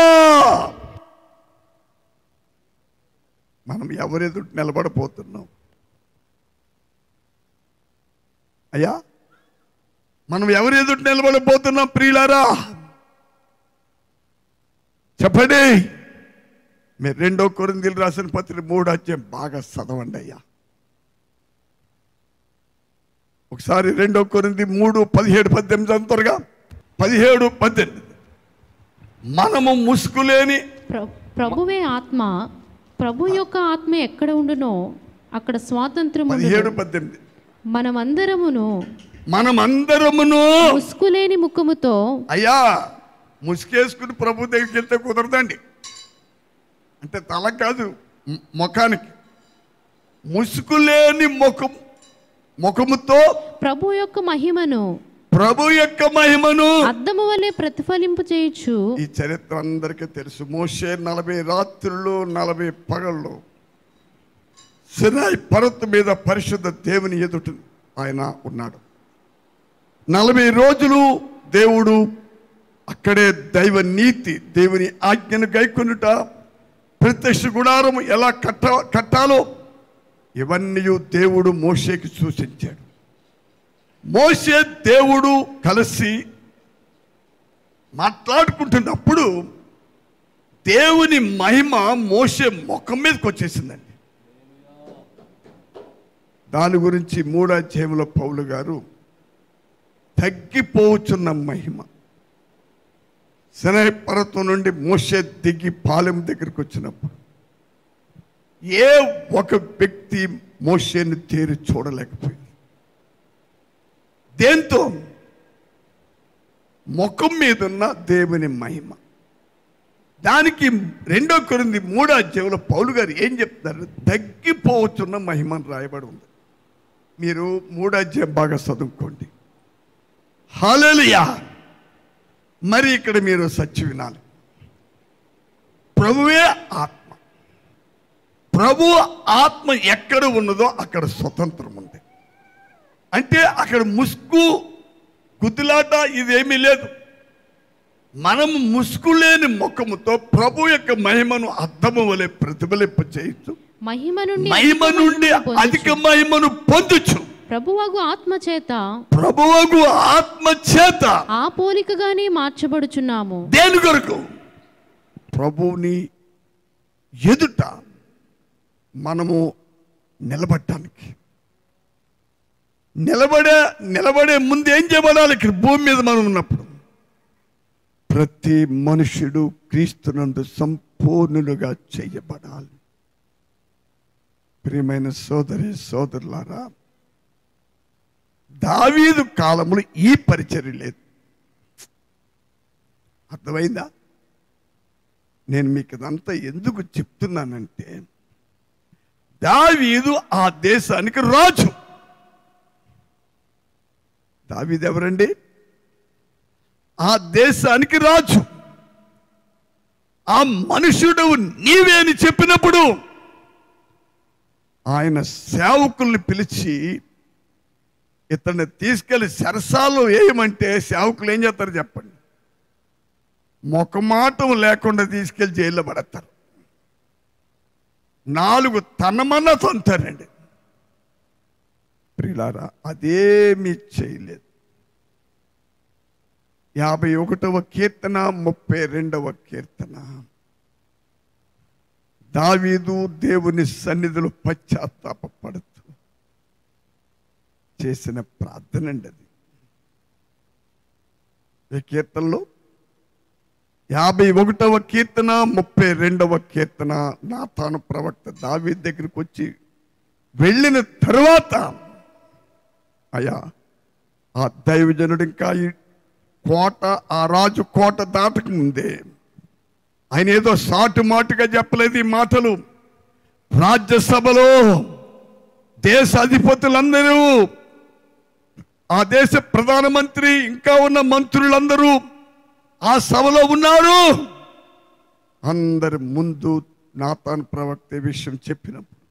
మనం ఎవరెదుట నిలబడబోతున్నాం అయ్యా? మనం ఎవరి ఎదుట నిలబడబోతున్నాం ప్రియులారా? చెప్పండి. మీరు 2 కొరింథీయులకు రాసిన పత్రిక 3వ అధ్యాయం బాగా చదవండి అయ్యా. ఒకసారి 2 కొరింథీ 3:17-18 అంతగా 17-18. మనము ముసుగులేని ప్రభువే ఆత్మ, ప్రభు యొక్క ఆత్మ ఎక్కడ ఉండునో అక్కడ స్వాతంత్రము. 17-18. మనమందరమును ముసుగులేని ముఖముతో. అయ్యా, ముసుకేసుకుని ప్రభు దగ్గరికి వెళ్తే కుదరదండి. అంటే తల కాదు, ముఖానికి. ముసుగులేని ముఖముతో ప్రభు యొక్క మహిమను అద్దము వలె ప్రతిఫలింపు చేయొచ్చు. ఈ చరిత్ర అందరికీ తెలుసు. మోషే 40 రాత్రులు 40 పగళ్ళు సినాయి పర్వతం మీద పరిశుద్ధ దేవుని ఎదుట ఆయన ఉన్నాడు. 40 రోజులు దేవుడు అక్కడే దైవ నీతి, దేవుని ఆజ్ఞను గైకొనుట, ప్రత్యక్ష గుడారము ఎలా కట్టాలో ఇవన్నీ దేవుడు మోషేకి సూచించాడు. మోషే దేవుడు కలిసి మాట్లాడుకుంటున్నప్పుడు దేవుని మహిమ మోషే ముఖం మీదకి వచ్చేసిందండి. దాని గురించి 3వ అధ్యాయంలో పౌలు గారు తగ్గిపోవచ్చున్న మహిమ, సినాయి పర్వతం నుండి మోషే దిగి పాలెం దగ్గరికి వచ్చినప్పుడు ఏ ఒక వ్యక్తి మోషేని తేరి చూడలేకపోయింది. దేంతో? ముఖం మీద ఉన్న దేవుని మహిమ. దానికి 2 కొరింథీ 3వ అధ్యాయంలో పౌలు గారు ఏం చెప్తారు? తగ్గిపోవచ్చున్న మహిమ అని రాయబడి ఉంది. మీరు 3వ అధ్యాయం బాగా చదువుకోండి. హల్లెలూయా. మరి ఇక్కడ మీరు సత్యం వినాలి. ప్రభువే ఆత్మ. ప్రభు ఆత్మ ఎక్కడ ఉన్నదో అక్కడ స్వతంత్రం ఉంది. అంటే అక్కడ ముసుగు గుద్దులాట ఇదేమీ లేదు. మనము ముసుగు లేని ముఖముతో ప్రభు యొక్క మహిమను అద్దము వలె ప్రతిఫలింప చేయొచ్చు. మహిమ నుండి అధిక మహిమను పొందొచ్చు. ప్రభువగు ఆత్మ చేత ఆ పోలికగానే మార్చబడుచున్నాము. దేని కొరకు? ప్రభువుని ఎదుట మనము నిలబడటానికి. నిలబడే ముందు ఏం చేయబడాలి? ఇక్కడ భూమి మీద మనం ఉన్నప్పుడు ప్రతి మనుషుడు క్రీస్తునందు సంపూర్ణులుగా చేయబడాలి. ప్రియమైన సోదరి సోదరులారా, దావీదు కాలంలో ఈ పరిచర్య లేదు. అర్థమైందా? నేను మీకు ఇదంతా ఎందుకు చెప్తున్నానంటే, దావీదు ఆ దేశానికి రాజు. దావీదు ఎవరండి? ఆ దేశానికి రాజు. ఆ మనుషుడు నీవే అని చెప్పినప్పుడు ఆయన సేవకుల్ని పిలిచి ఇతన్ని తీసుకెళ్లి సరసాలు వేయమంటే సేవకులు ఏం చేస్తారు చెప్పండి? మొకమాటం లేకుండా తీసుకెళ్లి జైల్లో పడతారు. 4 తనమన్నా తొంతారండి. ప్రియులారా, అదేమీ చేయలేదు. 51వ కీర్తన 32వ కీర్తన. దావీదు దేవుని సన్నిధిలో పశ్చాత్తాపడుతూ చేసిన ప్రార్థన అండి అది. ఈ కీర్తనలో 51వ కీర్తన 32వ కీర్తన నాతాను ప్రవక్త దావీదు దగ్గరికి వచ్చి వెళ్ళిన తరువాత, అయ్యా ఆ దైవజనుడు ఇంకా ఈ కోట, ఆ రాజు కోట దాటక ముందే ఆయన ఏదో సాటు మాటుగా చెప్పలేదు ఈ మాటలు. రాజ్యసభలో దేశ అధిపతులందరూ, ఆ దేశ ప్రధానమంత్రి, ఇంకా ఉన్న మంత్రులందరూ ఆ సభలో ఉన్నారు. అందరి ముందు నాతాను ప్రవక్త విషయం చెప్పినప్పుడు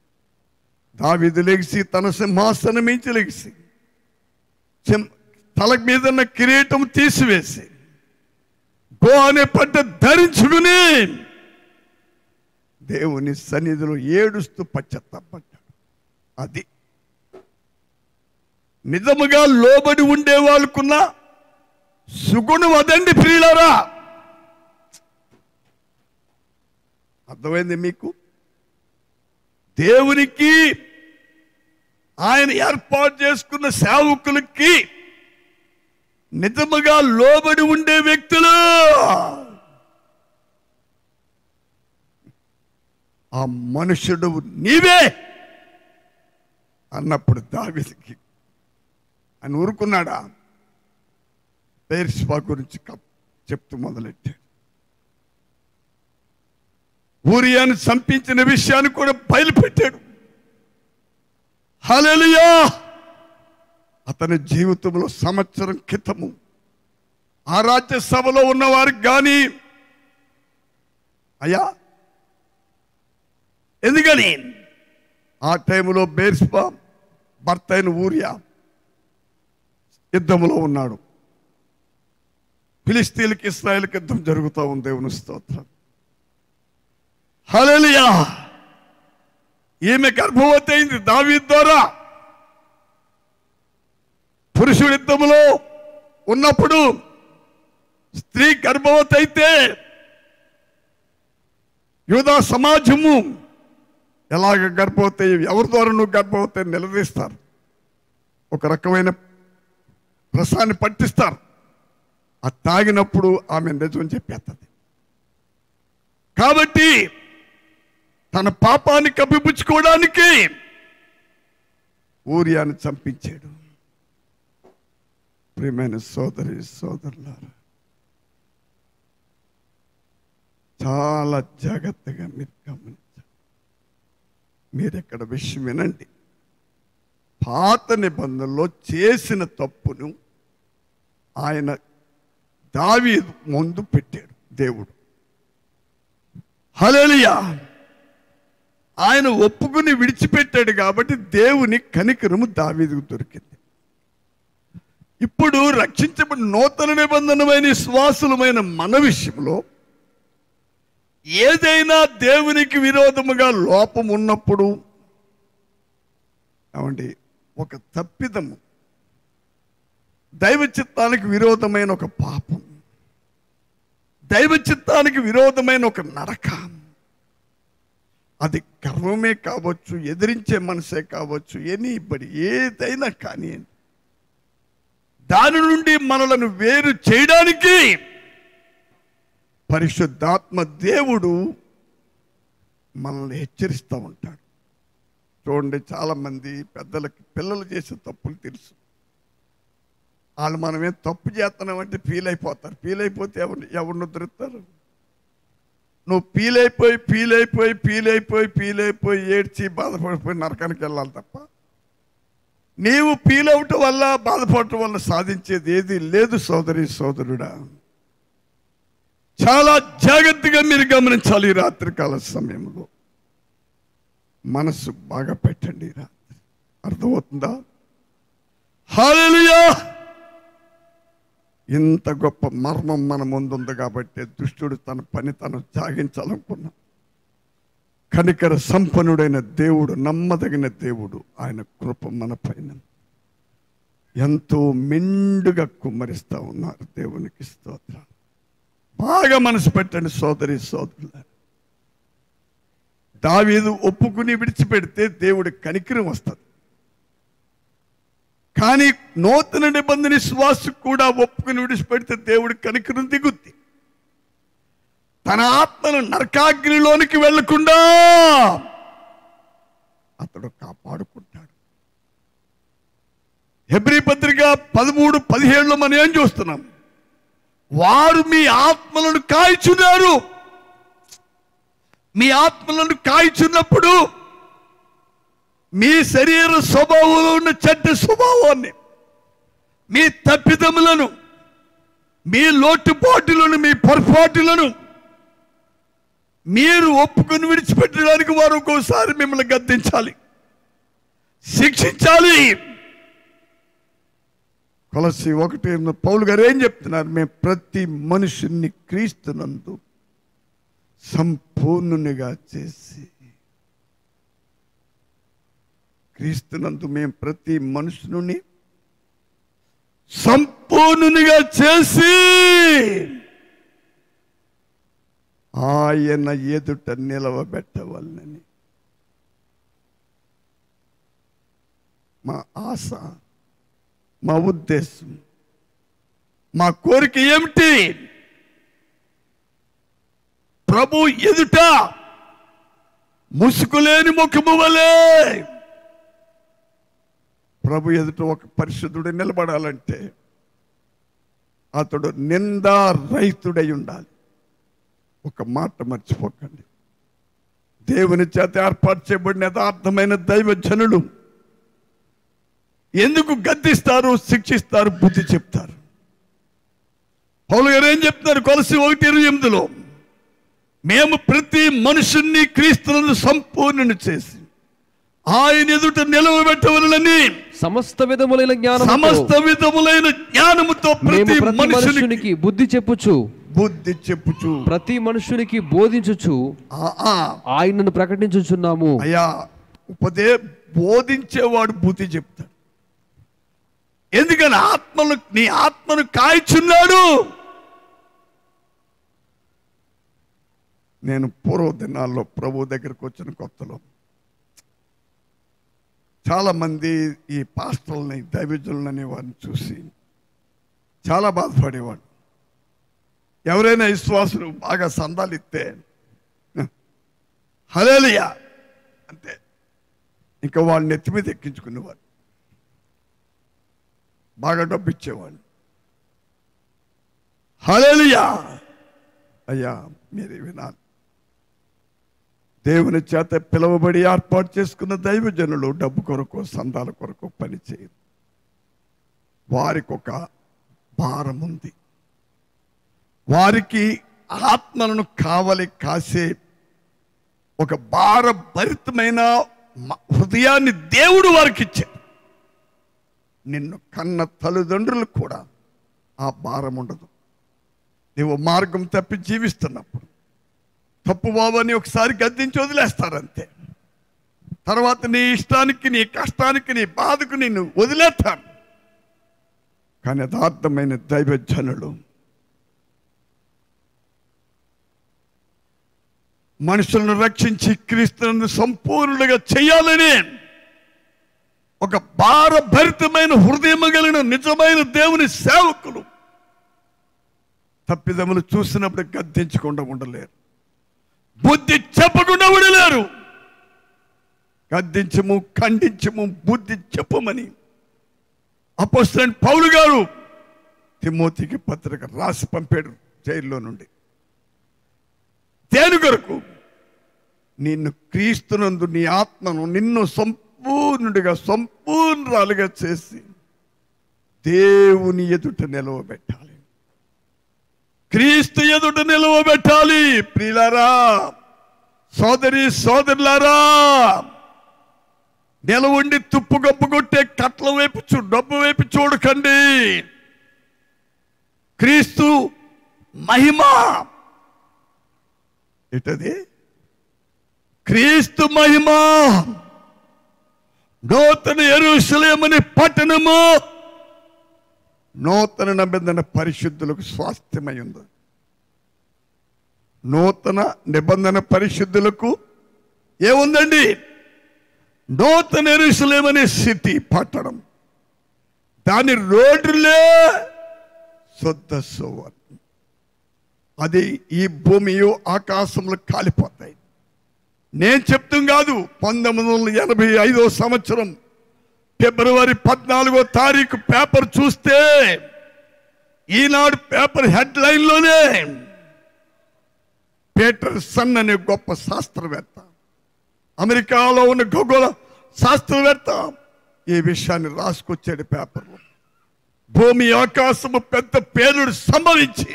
దావీదు లెగిసి తన సింహాసనం మించి లెగిసి తల మీద ఉన్న కిరీటం తీసివేసి గో అనే పట్ట ధరించుకుని దేవుని సన్నిధిలో ఏడుస్తూ పశ్చాత్తాపడ్డాడు. అది నిజముగా లోబడి ఉండే వాళ్ళకున్న సుగుణం అదండి ప్రియులారా. అర్థమైంది మీకు? దేవునికి ఆయన ఏర్పాటు చేసుకున్న సేవకులకి నిజముగా లోబడి ఉండే వ్యక్తులు ఆ మనుషుడు నీవే అన్నప్పుడు దావీదుకి అని ఊరుకున్నాడా? బెర్షెబా గురించి చెప్తూ మొదలెట్టాడు. ఊరియాను చంపించిన విషయాన్ని కూడా బయలుపెట్టాడు. హల్లెలూయా! అతని జీవితంలో సంవత్సరం క్రితము ఆ రాజ్యసభలో ఉన్నవారికి కానీ, అయ్యా ఎందుకని ఆ టైంలో బెర్షెబా భర్త అయిన ఊరియా యుద్ధంలో ఉన్నాడు. ఫిలిస్తీన్లకి ఇశ్రాయేలుకి యుద్ధం జరుగుతూ ఉంది. దేవుని స్తోత్రం. హల్లెలూయా! ఈమె గర్భవతి అయింది దావీదు ద్వారా. పురుషుడి యుద్ధంలో ఉన్నప్పుడు స్త్రీ గర్భవతి అయితే యూదా సమాజము ఎలాగ గర్భవతి, ఎవరి ద్వారా నువ్వు గర్భవతి నిలదీస్తారు. ఒక రకమైన రసాన్ని పట్టిస్తారు. అది తాగినప్పుడు ఆమె నిజం చెప్పేస్తుంది. కాబట్టి తన పాపాన్ని కప్పిపుచ్చుకోవడానికి ఊరియాను చంపించాడు. ప్రియమైన సోదరి సోదరులారా, చాలా జాగ్రత్తగా మీరు గమనించాలి. మీరు ఎక్కడ విషయం వినండి. పాత నిబంధనలో చేసిన తప్పును ఆయన దావీదు ముందు పెట్టాడు దేవుడు. హల్లెలూయా! ఆయన ఒప్పుకుని విడిచిపెట్టాడు కాబట్టి దేవుని కనికరము దావీదుకు దొరికింది. ఇప్పుడు రక్షించబడిన నూతన నిబంధనమైన విశ్వాసులమైన మన విషయంలో ఏదైనా దేవునికి విరోధముగా లోపం ఉన్నప్పుడు, ఏమండి, ఒక తప్పిదము, దైవ చిత్తానికి విరోధమైన ఒక పాపం, దైవ చిత్తానికి విరోధమైన ఒక నడక, అది గర్వమే కావచ్చు, ఎదిరించే మనసే కావచ్చు, ఎనీబడి ఏదైనా కానీ దాని నుండి మనలను వేరు చేయడానికి పరిశుద్ధాత్మ దేవుడు మనల్ని హెచ్చరిస్తూ ఉంటాడు. చూడండి, చాలామంది పెద్దలకి పిల్లలు చేసే తప్పులు తెలుసు. వాళ్ళు మనమేం తప్పు చేస్తున్నామంటే ఫీల్ అయిపోతారు. ఫీల్ అయిపోతే ఎవరిని ఉద్ధరిస్తారు? నువ్వు ఫీల్ అయిపోయి ఏడ్చి బాధపడిపోయి నరకానికి వెళ్ళాలి తప్ప, నీవు ఫీల్ అవటం వల్ల, బాధపడటం వల్ల సాధించేది ఏది లేదు. సోదరి సోదరుడా, చాలా జాగ్రత్తగా మీరు గమనించాలి. ఈ రాత్రికాల సమయంలో మనసు బాగా పెట్టండి. రాత్రి అర్థమవుతుందా? హల్లెలూయా. ఇంత గొప్ప మర్మం మన ముందుంది కాబట్టి దుష్టుడు తన పని తను సాగించాలనుకున్నా. కనికర సంపన్నుడైన దేవుడు, నమ్మదగిన దేవుడు, ఆయన కృప మన పైన ఎంతో మెండుగా కుమ్మరిస్తూ ఉన్నారు. దేవునికి స్తోత్రం. బాగా మనసు పెట్టండి సోదరి సోదరులారా. దావీదు ఒప్పుకుని విడిచిపెడితే దేవుడి కనికరం వస్తుంది. కానీ నూతన నిబంధన విశ్వాసం కూడా ఒప్పుకుని విడిచిపెడితే దేవుడి కనికరం దిగుద్ది. తన ఆత్మను నరకాగ్నిలోనికి వెళ్లకుండా అతడు కాపాడుకుంటాడు. హెబ్రీ పత్రిక 13:17 మనం ఏం చూస్తున్నాం? వారు మీ ఆత్మలను కాల్చున్నారు. మీ ఆత్మలను కాల్చున్నప్పుడు మీ శరీర స్వభావంలో ఉన్న చెడ్డ స్వభావాన్ని, మీ తప్పిదములను, మీ లోటుపాటులను, మీ పొరపాటులను మీరు ఒప్పుకొని విడిచిపెట్టడానికి వారు ఒక్కోసారి మిమ్మల్ని గద్దించాలి, శిక్షించాలి. కొలస్సీ 1 పౌలు గారు ఏం చెప్తున్నారు? మేము ప్రతి మనుషుని క్రీస్తునందు సంపూర్ణునిగా చేసి, క్రీస్తునందు మేము ప్రతి మనుషుని సంపూర్ణునిగా చేసి ఆయన ఎదుట నిలవబెట్టవాలని మా ఆశ, మా ఉద్దేశం, మా కోరిక ఏమిటి? ప్రభు ఎదుట ముసుగులేని ముఖము వలె ప్రభు ఎదుట ఒక పరిశుద్ధుడు నిలబడాలంటే అతడు నిందా రహితుడై ఉండాలి. ఒక మాట మర్చిపోకండి. దేవుని చేత ఏర్పాటు చేయబడిన యథార్థమైన దైవజనులు ఎందుకు గద్దిస్తారు, శిక్షిస్తారు, బుద్ధి చెప్తారు? పౌలు గారు ఏం చెప్తారు? కొలస్సీ 1:28 మేము ప్రతి మనుషుణ్ణి క్రీస్తునందు సంపూర్ణుని చేసి ఆయన ఎదుట నిలవబెట్టవలనని సమస్త విధములైన జ్ఞానముతో ప్రతి మనుషునికి బుద్ధి చెప్పుచు ప్రతి మనుషునికి బోధించుచు ఆయనను ప్రకటించుచున్నాము. అయ్యా, బోధించేవాడు బుద్ధి చెప్తాడు. ఎందుకని? నీ ఆత్మను కాల్చున్నాడు. నేను పూర్వ దినాల్లో ప్రభు దగ్గరకు వచ్చిన కొత్తలో చాలా మంది ఈ పాస్టర్లని, దైవజనులని వారిని చూసి చాలా బాధపడేవాడు. ఎవరైనా విశ్వాసులు బాగా సందాలిస్తే హల్లెలూయా అంతే, ఇంకా వాళ్ళని నెత్తి మీద ఎక్కించుకునేవాడు, బాగా డబ్బు ఇచ్చేవాడు. హల్లెలూయా. అయ్యా, మీరు వినాలి. దేవుని చేత పిలువబడి ఏర్పాటు చేసుకున్న దైవజనులు డబ్బు కొరకు, సందాల కొరకు పని చేయరు. వారికి ఒక భారం ఉంది. వారికి ఆత్మలను కాసే ఒక భారభరితమైన హృదయాన్ని దేవుడు వారికి ఇచ్చాడు. నిన్ను కన్న తల్లిదండ్రులకు కూడా ఆ భారం ఉండదు. నీవు మార్గం తప్పి జీవిస్తున్నప్పుడు తప్పు బాబని ఒకసారి గద్దించి వదిలేస్తారంతే. తర్వాత నీ ఇష్టానికి, నీ కష్టానికి, నీ బాధకు నిన్ను వదిలేస్తాను. కానీ యథార్థమైన దైవజనులు మనుషులను రక్షించి క్రీస్తును సంపూర్ణంగా చేయాలని ఒక భారభరితమైన హృదయం కలిగిన నిజమైన దేవుని సేవకులు తప్పిదములు చూసినప్పుడు గద్దించకుండా ఉండలేరు, బుద్ధి చెప్పకుండా ఉండలేరు. గద్దించము, ఖండించము, బుద్ధి చెప్పమని అపోస్తలుడైన పౌలు గారు తిమోతికి పత్రిక రాసి పంపాడు జైల్లో నుండి. దేని కొరకు? నిన్ను క్రీస్తునందు నీ ఆత్మను నిన్ను సంపూర్ణుడిగా, సంపూర్ణాలుగా చేసి దేవుని ఎదుట నిలవబెట్టాలి, క్రీస్తు ఎదుట నిలవబెట్టాలి. ప్రియులారా, సోదరి సోదరులారా, నిలవండి తుప్పు గప్పు కొట్టే కట్ల వైపు డబ్బు వైపు చూడకండి. క్రీస్తు మహిమ ఏంటది? క్రీస్తు మహిమ, నూతన యెరూషలేమని పట్టణము నూతన నిబంధన పరిశుద్ధులకు స్వాస్థ్యమై ఉంది. నూతన నిబంధన పరిశుద్ధులకు ఏముందండి? నూతన యెరూషలేమనే సిటీ, పట్టణం. దాని రోడ్లే శుద్ధ సువర్ణ. అది ఈ భూమియు ఆకాశంలో కాలిపోతాయి. నేను చెప్తాం కాదు. 1985 సంవత్సరం ఫిబ్రవరి 14వ తారీఖు పేపర్ చూస్తే, ఈనాడు పేపర్ హెడ్లైన్లోనే పీటర్సన్ అనే గొప్ప శాస్త్రవేత్త, అమెరికాలో ఉన్న ఖగోళ శాస్త్రవేత్త ఈ విషయాన్ని రాసుకొచ్చాడు పేపర్లో. భూమి ఆకాశము పెద్ద పేలుడు సంభవించి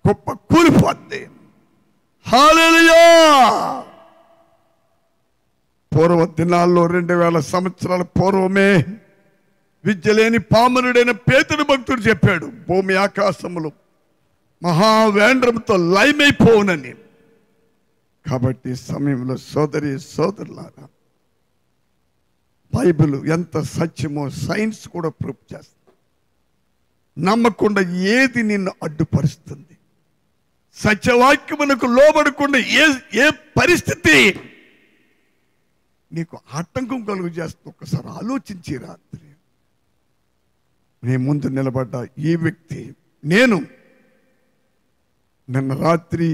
గొప్ప కూలిపోద్ది. హల్లెలూయా! పూర్వ దినాల్లో 2000 సంవత్సరాల పూర్వమే విద్య లేని పామరుడైన పేతురు భక్తుడు చెప్పాడు, భూమి ఆకాశములు మహావేంద్రంతో లయమైపోవునని. కాబట్టి సమయంలో సోదరి సోదరులారా, బైబిల్ ఎంత సత్యమో సైన్స్ కూడా ప్రూఫ్ చేస్తుంది. నమ్మకుండా ఏది నిన్ను అడ్డుపరుస్తుంది? సత్యవాక్యమునకు లోబడకుండా ఏ పరిస్థితి నీకు ఆటంకం కలుగు చేస్తుంది? ఒక్కసారి ఆలోచించి. రాత్రి నీ ముందు నిలబడ్డ ఈ వ్యక్తి, నేను నిన్న రాత్రి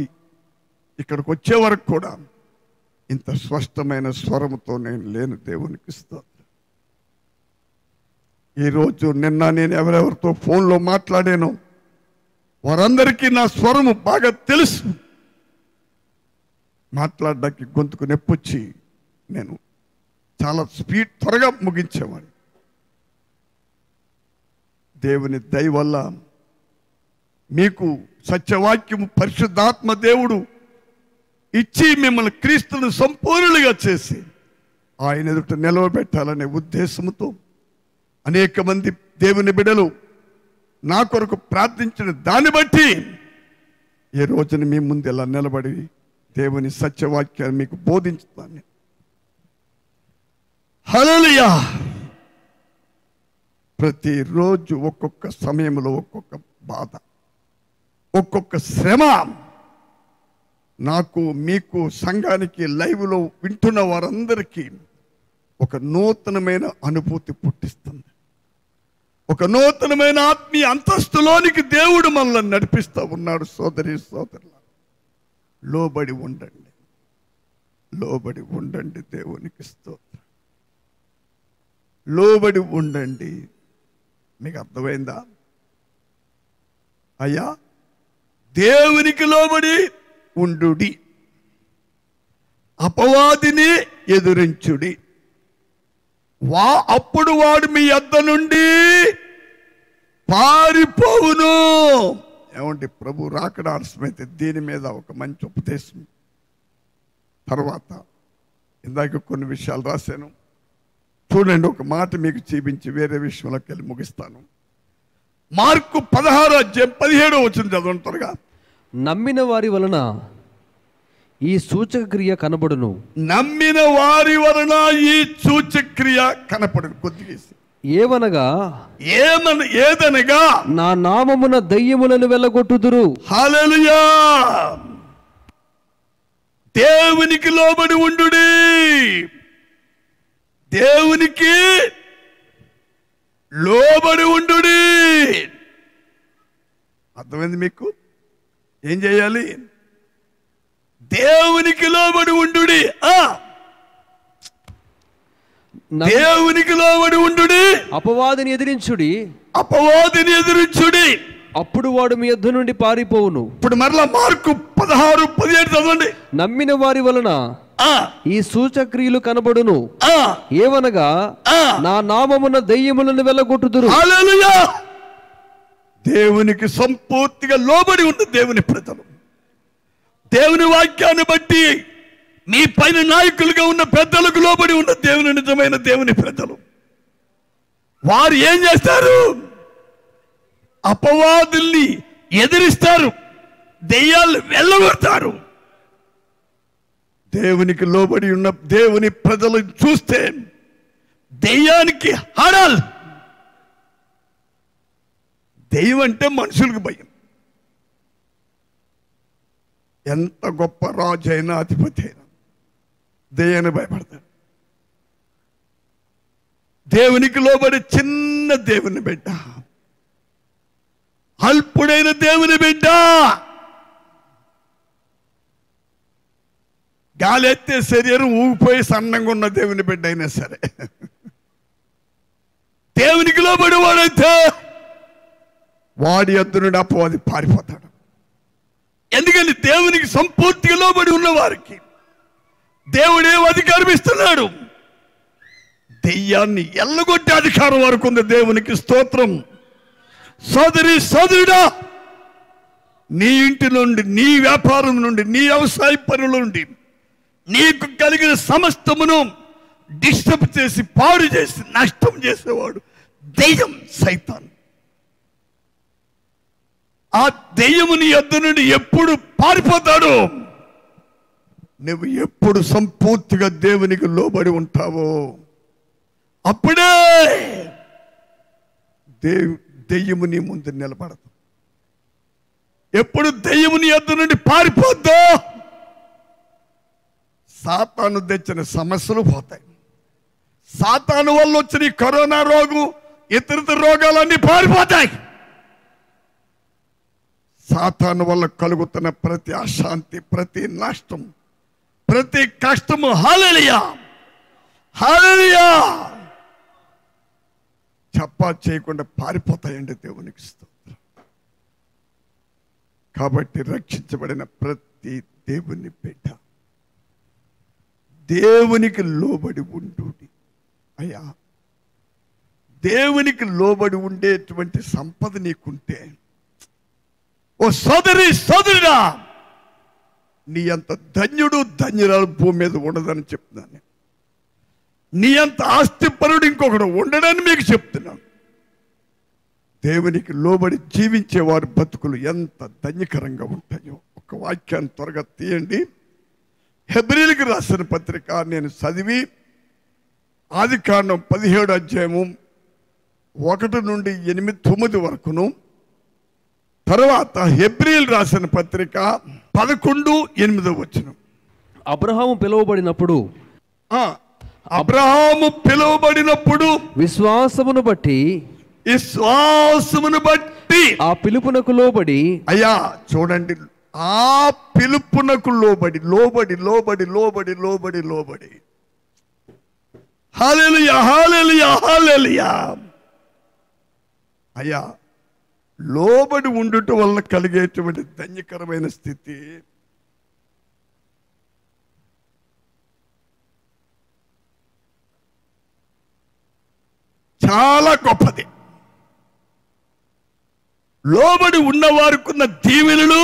ఇక్కడికి వచ్చే వరకు కూడా ఇంత స్పష్టమైన స్వరముతో నేను లేను. దేవునికి స్తోత్రం. ఈరోజు నిన్న నేను ఎవరెవరితో ఫోన్లో మాట్లాడానో వారందరికీ నా స్వరము బాగా తెలుసు. మాట్లాడడానికి గొంతుకు నొప్పొచ్చి నేను చాలా త్వరగా ముగించేవాడిని. దేవుని దయ వల్ల మీకు సత్యవాక్యము పరిశుద్ధాత్మ దేవుడు ఇచ్చి మిమ్మల్ని క్రీస్తును సంపూర్ణులుగా చేసి ఆయన ఎదుట నిలవబెట్టాలనే ఉద్దేశంతో అనేక మంది దేవుని బిడ్డలు నా కొరకు ప్రార్థించిన దాన్ని బట్టి ఈ రోజున మీ ముందు ఇలా నిలబడి దేవుని సత్యవాక్యాన్ని మీకు బోధించుతాను. హల్లెలూయా! ప్రతిరోజు ఒక్కొక్క సమయంలో ఒక్కొక్క బాధ, ఒక్కొక్క శ్రమ నాకు, మీకు, సంఘానికి, లైవ్లో వింటున్న వారందరికీ ఒక నూతనమైన అనుభూతి పుట్టిస్తుంది. ఒక నూతనమైన ఆత్మీయ అంతస్తులోనికి దేవుడు మనల్ని నడిపిస్తూ ఉన్నాడు. సోదరి సోదరుల, లోబడి ఉండండి, లోబడి ఉండండి. దేవునికి స్తోత్రం. లోబడి ఉండండి. మీకు అర్థమైందా? అయ్యా, దేవునికి లోబడి ఉండుడి, అపవాదిని ఎదురించుడి, అప్పుడు వాడు మీ యొద్ద నుండి పారిపోవును. ఏమంటే ప్రభు రాకడ ఆలస్యమైతే దీని మీద ఒక మంచి ఉపదేశం. తర్వాత ఇందాక కొన్ని విషయాలు రాశాను చూడండి. ఒక మాట మీకు చూపించి వేరే విషయంలోకి వెళ్ళి ముగిస్తాను. మార్కు 16:17 చదవండి త్వరగా. నమ్మిన వారి వలన ఈ సూచక క్రియ కనబడును. నమ్మిన వారి వలన ఈ సూచక్రియ కనపడును. కొద్దిగా ఏదనగా ఏదనగా నా నామమున దయ్యములను వెళ్ళగొట్టుదురు. హల్లెలూయా! దేవునికి లోబడి ఉండుడి. దేవునికి లోబడి ఉండుడి. అర్థమైంది మీకు? ఏం చేయాలి? దేవునికి లోబడి ఉండుడి. దేవునికి లోబడి ఉండుడి. అపవాదిని ఎదిరించుడి. అపవాదిని ఎదిరించుడి. అప్పుడు వాడు మీ యొద్ద నుండి పారిపోవును. ఇప్పుడు మరలా మార్కు 16:17 చదవండి. నమ్మిన వారి వలన ఈ సూచక్రియలు కనబడును. ఏవనగా నా నామమున దయ్యములను వెళ్ళగొట్టుదురు. హల్లెలూయా! దేవునికి సంపూర్తిగా లోబడి ఉన్న దేవుని ప్రజలు దేవుని వాక్యాన్ని బట్టి మీ పైన నాయకులుగా ఉన్న పెద్దలకు లోబడి ఉన్న దేవుని నిజమైన దేవుని ప్రజలు వారు ఏం చేస్తారు? అపవాదుల్ని ఎదిరిస్తారు, దెయ్యాలు వెళ్ళగొడతారు. దేవునికి లోబడి ఉన్న దేవుని ప్రజలు చూస్తే దెయ్యానికి హడాల్. దెయ్యం అంటే మనుషులకు భయం. ఎంత గొప్ప రాజు అయినా అధిపతి అయినా దెయ్యాన్ని భయపడతాడు. దేవునికి లోబడి చిన్న దేవుని బిడ్డ, అల్పుడైన దేవుని బిడ్డ, గాలెత్తే శరీరం ఊగిపోయి సన్నంగా ఉన్న దేవుని బిడ్డ అయినా సరే దేవునికి లోబడి వాడైతే వాడి యొద్ద నుండి అపవాది పారిపోతాడు. ఎందుకని దేవునికి సంపూర్తిగా లోబడి ఉన్న వారికి దేవుడే అధికారం ఇస్తున్నాడు. దెయ్యాన్ని ఎల్లగొట్టే అధికారం వరకు ఉంది. దేవునికి స్తోత్రం. సోదరి సోదరుడా, నీ ఇంటి నుండి, నీ వ్యాపారం నుండి, నీ వ్యవసాయ పనుల నుండి నీకు కలిగిన సమస్తమును డిస్టర్బ్ చేసి, పాడు చేసి, నష్టం చేసేవాడు దెయ్యం, సైతాన్. ఆ దెయ్యము నీ యొద్ద నుండి ఎప్పుడు పారిపోతాడు? నువ్వు ఎప్పుడు సంపూర్తిగా దేవునికి లోబడి ఉంటావో అప్పుడే దెయ్యము నీ ముందు నిలబడదు. ఎప్పుడు దెయ్యము నీ యొద్ద నుండి పారిపోద్దో సాతాను తెచ్చిన సమస్యలు పోతాయి. సాతాను వల్ల వచ్చిన ఈ కరోనా రోగం, ఇతర రోగాలన్నీ పారిపోతాయి. సాతాను వల్ల కలుగుతున్న ప్రతి అశాంతి, ప్రతి నష్టం, ప్రతి కష్టము హల్లెలూయా హల్లెలూయా చెప్పా చేయకుండా పారిపోతాయండి. దేవునికి స్తోత్రం. కాబట్టి రక్షించబడిన ప్రతి దేవుని బిడ్డ దేవునికి లోబడి ఉండు. అయ్యా, దేవునికి లోబడి ఉండేటువంటి సంపద నీకుంటే, ఓ సోదరి సోదరుడా, నీ అంత ధన్యుడు ధన్యురాలు భూమి మీద ఉండదని చెప్తున్నాను. నీ అంత ఆస్తిపరుడు ఇంకొకడు ఉండడని మీకు చెప్తున్నాను. దేవునికి లోబడి జీవించేవారి బతుకులు ఎంత ధన్యకరంగా ఉంటాయో. ఒక వాక్యాన్ని త్వరగా తీయండి. హెబ్రీయులకు రాసిన పత్రిక నేను చదివి ఆదికాండం 17వ అధ్యాయము 1 నుండి 8, 9 వరకును, తర్వాత హెబ్రీయులు రాసిన పత్రిక 11, 8 వచనం. అబ్రహాము పిలువబడినప్పుడు విశ్వాసమును బట్టి ఆ పిలుపునకు లోబడి, అయ్యా చూడండి, ఆ పిలుపునకు లోబడి లోబడి లోబడి లోబడి లోబడి లోబడి హల్లెలూయా హల్లెలూయా హల్లెలూయా. అయ్యా, లోబడి ఉండుట వల్ల కలిగేటువంటి ధన్యకరమైన స్థితి చాలా గొప్పది. లోబడి ఉన్నవారుకున్న దీవెనలు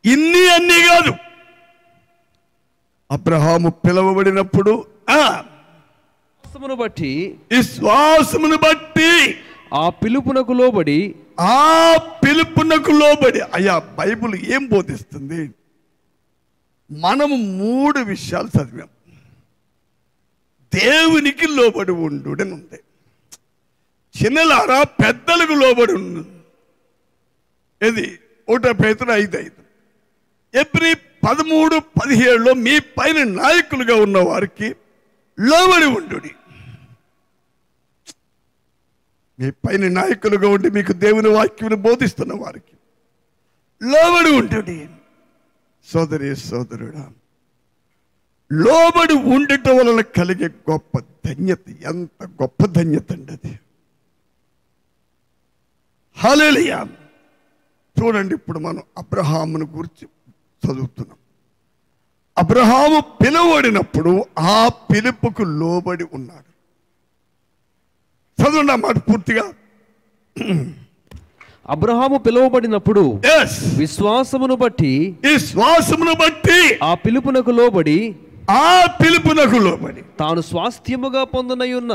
ఇన్ని అన్నీ కాదు. అబ్రహాము పిలువబడినప్పుడు విశ్వాసమును బట్టి ఆ పిలుపునకు లోబడి, అయ్యా, బైబిల్ ఏం బోధిస్తుంది? మనము 3 విషయాలు చదివాం. దేవునికి లోబడి ఉండు అని ఉంది. చిన్నలారా, పెద్దలకు లోబడి ఉండు. ఇది 1 పేతురు 5:5. ఎబ్రీ 13:17 మీ పైన నాయకులుగా ఉన్న వారికి లోబడి ఉండు. మీ పైన నాయకులుగా ఉండి మీకు దేవుని వాక్యం బోధిస్తున్న వారికి లోబడి ఉండు. సోదరి సోదరుడా, లోబడి ఉండటం వలన కలిగే గొప్ప ధన్యత, ఎంత గొప్ప ధన్యత అండి అది. హల్లెలూయా. చూడండి, ఇప్పుడు మనం అబ్రహామును గురించి చదువుతున్నాం. అబ్రహాము పిలువబడినప్పుడు ఆ పిలుపుకు లోబడి ఉన్నాడు. చదవండి ఆ మాట పూర్తిగా. అబ్రహాము పిలువబడినప్పుడు విశ్వాసమును బట్టి బట్టి ఆ పిలుపునకు లోబడి తాను స్వాస్థ్యముగా పొందనయున్న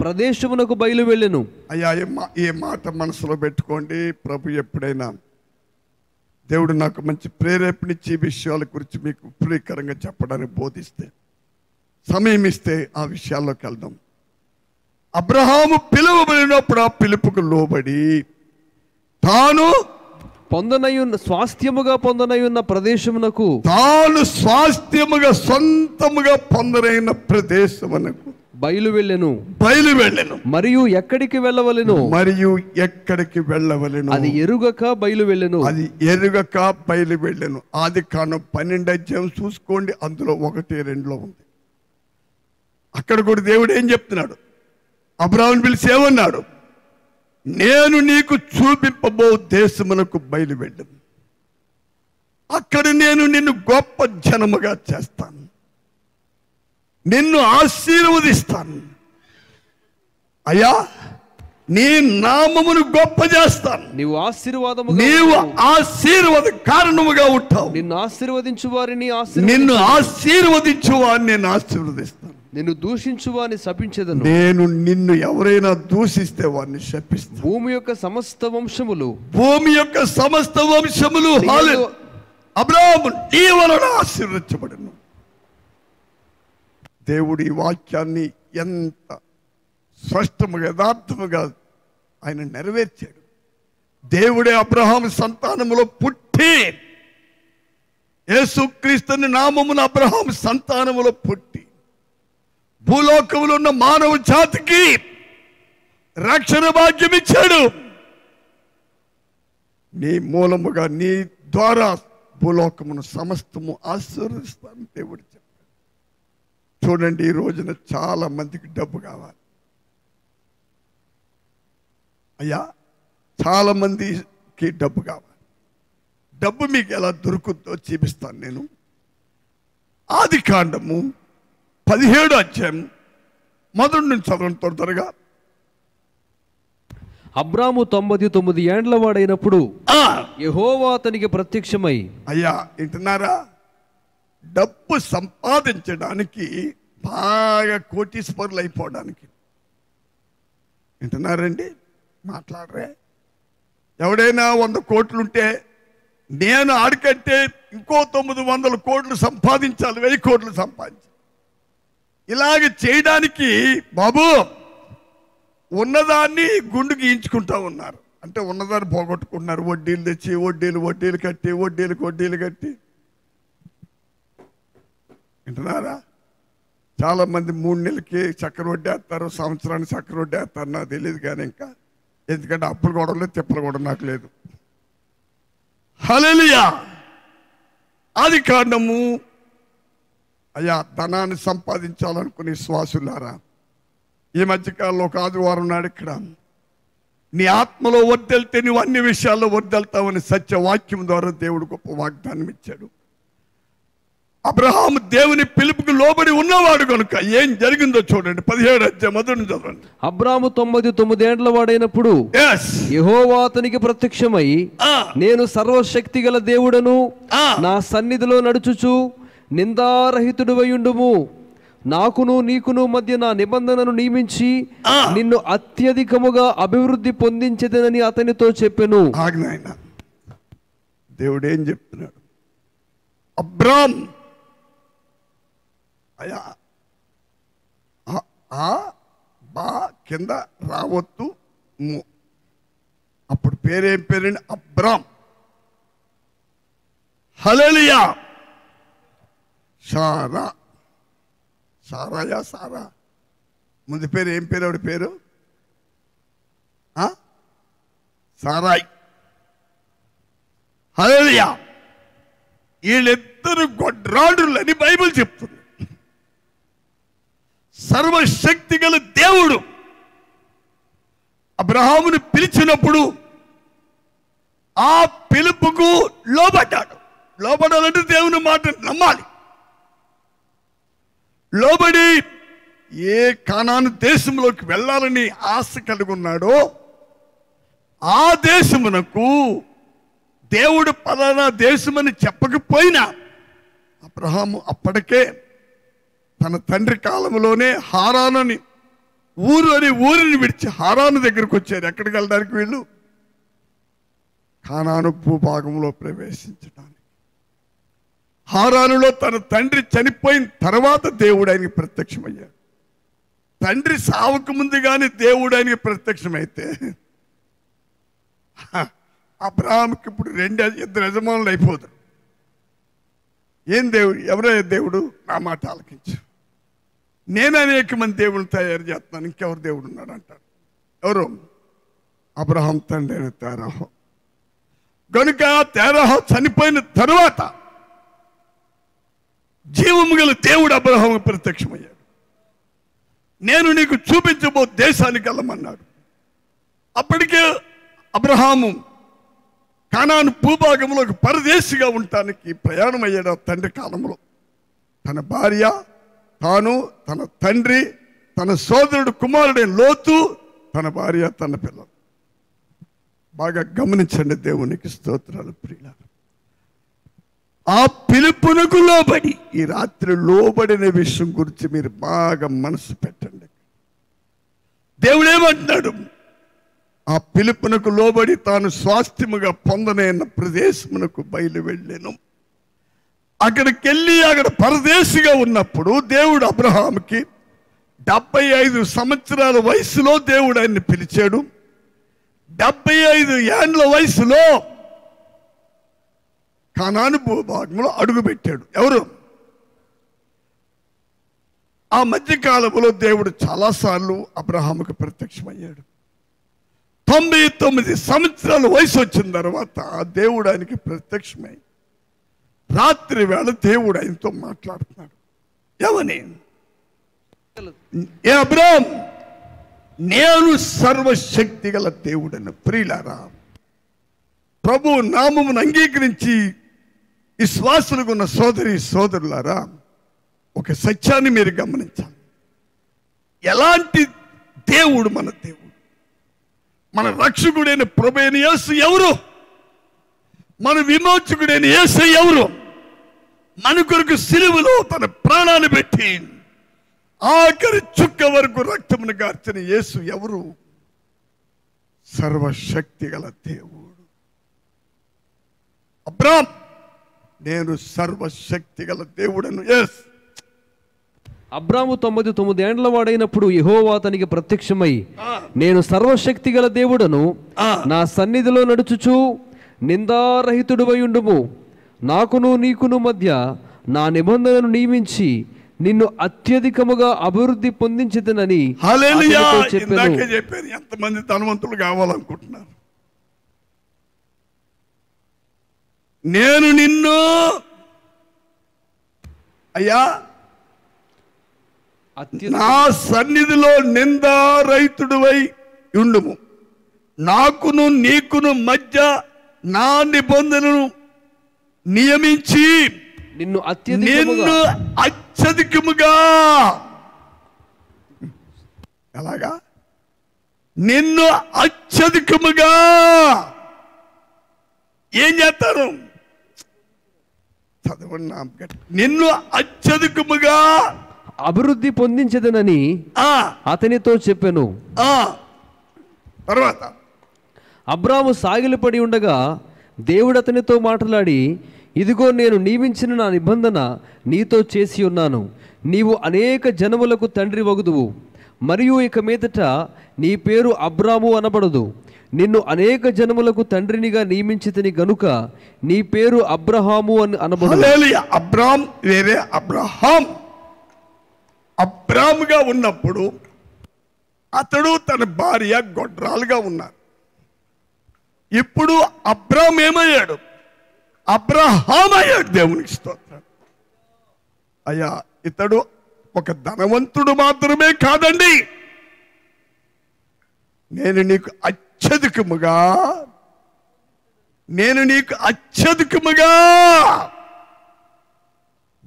ప్రదేశమునకు బయలు వెళ్ళెను. అయ్యా, ఈ మాట మనసులో పెట్టుకోండి. ప్రభు ఎప్పుడైనా దేవుడు నాకు మంచి ప్రేరేపణిచ్చి ఈ విషయాల గురించి మీకు ప్రియకరంగా చెప్పడానికి బోధిస్తే, సమయం ఇస్తే ఆ విషయాల్లోకి వెళ్దాం. అబ్రహాము పిలువబడినప్పుడు ఆ పిలుపుకు లోబడి తాను స్వాస్థ్యముగా పొందనయున్న ప్రదేశమునకు, తాను స్వాస్థ్యముగా సొంతముగా పొందనైన ప్రదేశమునకు బయలు వెళ్ళెను. మరియు ఎక్కడికి వెళ్ళవలెను, అది ఎరుగక బయలు వెళ్ళెను. ఆది కాండం 12వ అధ్యాయం చూసుకోండి, అందులో 1-2 ఉంది. అక్కడ కూడా దేవుడు ఏం చెప్తున్నాడు? అబ్రాహామును పిలిచి ఏమన్నాడు? నేను నీకు చూపింపబో దేశమునకు బయలు వెళ్ళను, అక్కడ నేను నిన్ను గొప్ప జనముగా చేస్తాను, నిన్ను ఆశీర్వదిస్తాను. అయ్యా, నీ నామమును గొప్ప చేస్తాను. నీవు ఆశీర్వాద కారణముగా ఉంటావు. నిన్ను ఆశీర్వదించు వారిని నేను ఆశీర్వదిస్తాను. నిన్ను దూషించు వారిని శపించెదను. నేను నిన్ను ఎవరైనా దూషిస్తే వారిని శపిస్తాను. భూమి యొక్క సమస్త వంశములు అబ్రాహాము నీ వలన ఆశీర్వదించబడును. దేవుడి వాక్యాన్ని ఎంత స్పష్టముగా యథార్థముగా ఆయన నెరవేర్చాడు. దేవుడే అబ్రహాము సంతానములో పుట్టి, యేసుక్రీస్తుని నామమున అబ్రహాము సంతానములో పుట్టి భూలోకములో ఉన్న మానవ జాతికి రక్షణ భాగ్యం ఇచ్చాడు. నీ మూలముగా, నీ ద్వారా భూలోకమును సమస్తము ఆశీర్వదిస్తాను దేవుడు చెప్పాడు. చూడండి, ఈ రోజున చాలా మందికి డబ్బు కావాలి. అయ్యా, చాలా మందికి డబ్బు కావాలి. డబ్బు మీకు ఎలా దొరుకుతుందో చూపిస్తాను నేను. ఆది కాండము 17వ అధ్యాయం మొదటి నుంచి చదవండి త్వరగా. అబ్రాము 99 ఏండ్ల వాడైనప్పుడు యెహోవా అతనికి ప్రత్యక్షమై, అయ్యా వింటున్నారా? డబ్బు సంపాదించడానికి, బాగా కోటీశ్వరులు అయిపోవడానికి, వింటున్నారండి? మాట్లాడరే? ఎవడైనా 100 కోట్లుంటే నేను ఆడికంటే ఇంకో 900 కోట్లు సంపాదించాలి, 1000 కోట్లు సంపాదించాలి. ఇలాగ చేయడానికి బాబు ఉన్నదాన్ని గుండు గీయించుకుంటా ఉన్నారు. అంటే ఉన్నదాన్ని పోగొట్టుకుంటున్నారు. వడ్డీలు తెచ్చి వడ్డీలు కట్టి వింటున్నారా? చాలా మంది 3 నెలలకి చక్కెర వడ్డీ వేస్తారు, సంవత్సరానికి చక్కెర వడ్డీ వేస్తారు. నాకు తెలియదు కానీ ఇంకా, ఎందుకంటే అప్పులు కూడా లేదు, తిప్పలు కూడా నాకు లేదు. హల్లెలూయా. ఆది కాండము. అయ్యా, ధనాన్ని సంపాదించాలనుకునే శ్వాసులారా, ఈ మధ్యకాలంలో ఒక ఆదివారం నాడు ఇక్కడ నీ ఆత్మలో వర్దెళ్తే నువ్వు అన్ని విషయాల్లో వర్దెళ్తావని సత్యవాక్యం ద్వారా దేవుడు గొప్ప వాగ్దానం ఇచ్చాడు. అబ్రహాము దేవుని పిలుపుకు లోబడి ఉన్నవాడు కనుక ఏం జరిగిందో చూడండి. 17వ అధ్యాయం మొదటి నుంచి చదవండి. అబ్రాము 99 ఏండ్ల వాడైనప్పుడు యెహోవా అతనికి ప్రత్యక్షమై, నేను సర్వశక్తి గల దేవుడను, నా సన్నిధిలో నడుచుచు నిందారహితుడువయుండుము, నాకును నీకును మధ్య నా నిబంధనను నియమించి నిన్ను అత్యధికముగా అభివృద్ధి పొందించదనని అతనితో చెప్పెను. ఆజ్ఞాయన దేవుడు ఏం చెప్తున్నాడు? అబ్రామ్, అయ్యా బా కింద రావద్దు, అప్పుడు పేరేం పేరండి? అబ్రామ్. హల్లెలూయా. సారా ముందు పేరు ఏం పేరు? ఆవిడ పేరు సారాయ్. హల్లెలూయా. వీళ్ళిద్దరు గొడ్రాడులని బైబిల్ చెప్తుంది. సర్వశక్తి గల దేవుడు అబ్రహామును పిలిచినప్పుడు ఆ పిలుపుకు లోబడ్డాడు. లోబడాలంటే దేవుని మాట నమ్మాలి. లోబడి ఏ కానాను దేశంలోకి వెళ్ళాలని ఆశ కలిగి ఉన్నాడో ఆ దేశమునకు దేవుడు పలానా దేశమని చెప్పకపోయినా అబ్రహాము అప్పటికే తన తండ్రి కాలంలోనే హారానని ఊరిని విడిచి హారాను దగ్గరకు వచ్చారు. ఎక్కడికి వెళ్ళడానికి? వీళ్ళు కానాను భూభాగంలో ప్రవేశించడానికి. హారానులో తన తండ్రి చనిపోయిన తర్వాత దేవుడు ఆయనకి ప్రత్యక్షమయ్యాడు. తండ్రి సావుకు ముందుగానే దేవుడు ఆయనకి ప్రత్యక్షమైతే అబ్రహాంకి ఇప్పుడు ఇద్దరు యజమానులు అయిపోతారు. ఏం దేవుడు? ఎవరో దేవుడు? నా మాట ఆలకించు, నేను అనేక మంది దేవుని తయారు చేస్తున్నాను, ఇంకెవరు దేవుడు ఉన్నాడు అంటారు. ఎవరు? అబ్రహాం తండ్రి అయిన తేరహు. కనుక తేరహు చనిపోయిన తరువాత జీవము గల దేవుడు అబ్రహాముకు ప్రత్యక్షమయ్యాడు. నేను నీకు చూపించబో దేశానికి వెళ్ళమన్నాడు. అప్పటికే అబ్రహాము కానాను భూభాగంలో పరదేశిగా ఉండటానికి ప్రయాణం అయ్యాడు. తండ్రి కాలంలో తన భార్య, తాను, తన తండ్రి, తన సోదరుడు కుమారుడైన లోతు, తన భార్య, తన పిల్లలు. బాగా గమనించండి. దేవునికి స్తోత్రాలు ప్రియులారా. ఆ పిలుపునకు లోబడి, ఈ రాత్రి లోబడిన విషయం గురించి మీరు బాగా మనసు పెట్టండి. దేవుడు ఏమంటున్నాడు? ఆ పిలుపునకు లోబడి తాను స్వాస్థ్యముగా పొందనైన ప్రదేశమునకు బయలు వెళ్ళాను. అక్కడికి వెళ్ళి అక్కడ పరదేశిగా ఉన్నప్పుడు దేవుడు అబ్రహాముకి 75 సంవత్సరాల వయసులో దేవుడు ఆయన్ని పిలిచాడు. 75 ఏండ్ల వయసులో కానాను భూభాగంలో అడుగుపెట్టాడు. ఎవరు? ఆ మధ్యకాలంలో దేవుడు చాలాసార్లు అబ్రహాముకు ప్రత్యక్షమయ్యాడు. 99 సంవత్సరాల వయసు వచ్చిన తర్వాత దేవుడు ఆయనకి ప్రత్యక్షమై రాత్రి వేళ దేవుడు ఆయనతో మాట్లాడుతున్నాడు. ఏమని? ఏ అబ్రహాం, నేను సర్వశక్తి గల దేవుడని. ప్రియులారా, ప్రభు నామమును అంగీకరించి విశ్వాసులకు ఉన్న సోదరులారా, ఒక సత్యాన్ని మీరు గమనించాలి. ఎలాంటి దేవుడు మన దేవుడు? మన రక్షకుడైన ప్రభువైన యేసు ఎవరు? మన విమోచకుడైన యేసు ఎవరు? మన కొరకు సిలువలో తన ప్రాణాన్ని పెట్టి ఆఖరి చుక్క వరకు రక్తమును గార్చిన యేసు ఎవరు? సర్వశక్తి గల దేవుడు. అబ్రహాం, నేను సర్వశక్తి గల దేవుడను. ఎస్. అబ్రాము 99 ఏండ్ల వాడైనప్పుడు యెహోవా అతనికి ప్రత్యక్షమై, నేను సర్వశక్తి గల దేవుడను, నా సన్నిధిలో నడుచుచు నిందారహితుడువై ఉండుము, నాకును నీకును మధ్య నా నిబంధనను నియమించి నిన్ను అత్యధికముగా అభివృద్ధి పొందించుదనని చెప్పాను. ఎంతమంది ధనవంతులు కావాలనుకుంటున్నారు? నేను నిన్ను అయ్యా నా సన్నిధిలో నిందారహితుడువై ఉండుము, నాకును నీకును మధ్య నా నిబంధనను నియమించి నిన్ను అత్యధికముగా. ఎలాగా? నిన్ను అత్యధికముగా ఏం చేస్తారు? చదవండి. నిన్ను అత్యధికముగా అభివృద్ధి పొందించదనని అతనితో చెప్పాను. తర్వాత అబ్రాము సాగిలపడి ఉండగా దేవుడు అతనితో మాట్లాడి, ఇదిగో నేను నియమించిన నా నిబంధన నీతో చేసి ఉన్నాను, నీవు అనేక జనములకు తండ్రి వగుదువు, మరియు ఇక మీదట నీ పేరు అబ్రాము అనబడదు, నిన్ను అనేక జనములకు తండ్రినిగా నియమించితిని గనుక నీ పేరు అబ్రహాము అని అనబడదు. అబ్రామ్ వేరే అబ్రహాం. అబ్రాముగా ఉన్నప్పుడు అతడు తన భార్య గొడ్రాలుగా ఉన్నారు. ఇప్పుడు అబ్రామ్ ఏమయ్యాడు? అబ్రహాం అయ్యాడు. దేవునికి స్తోత్రం. అయ్యా, ఇతడు ఒక ధనవంతుడు మాత్రమే కాదండి. నేను నీకు అత్యధికముగా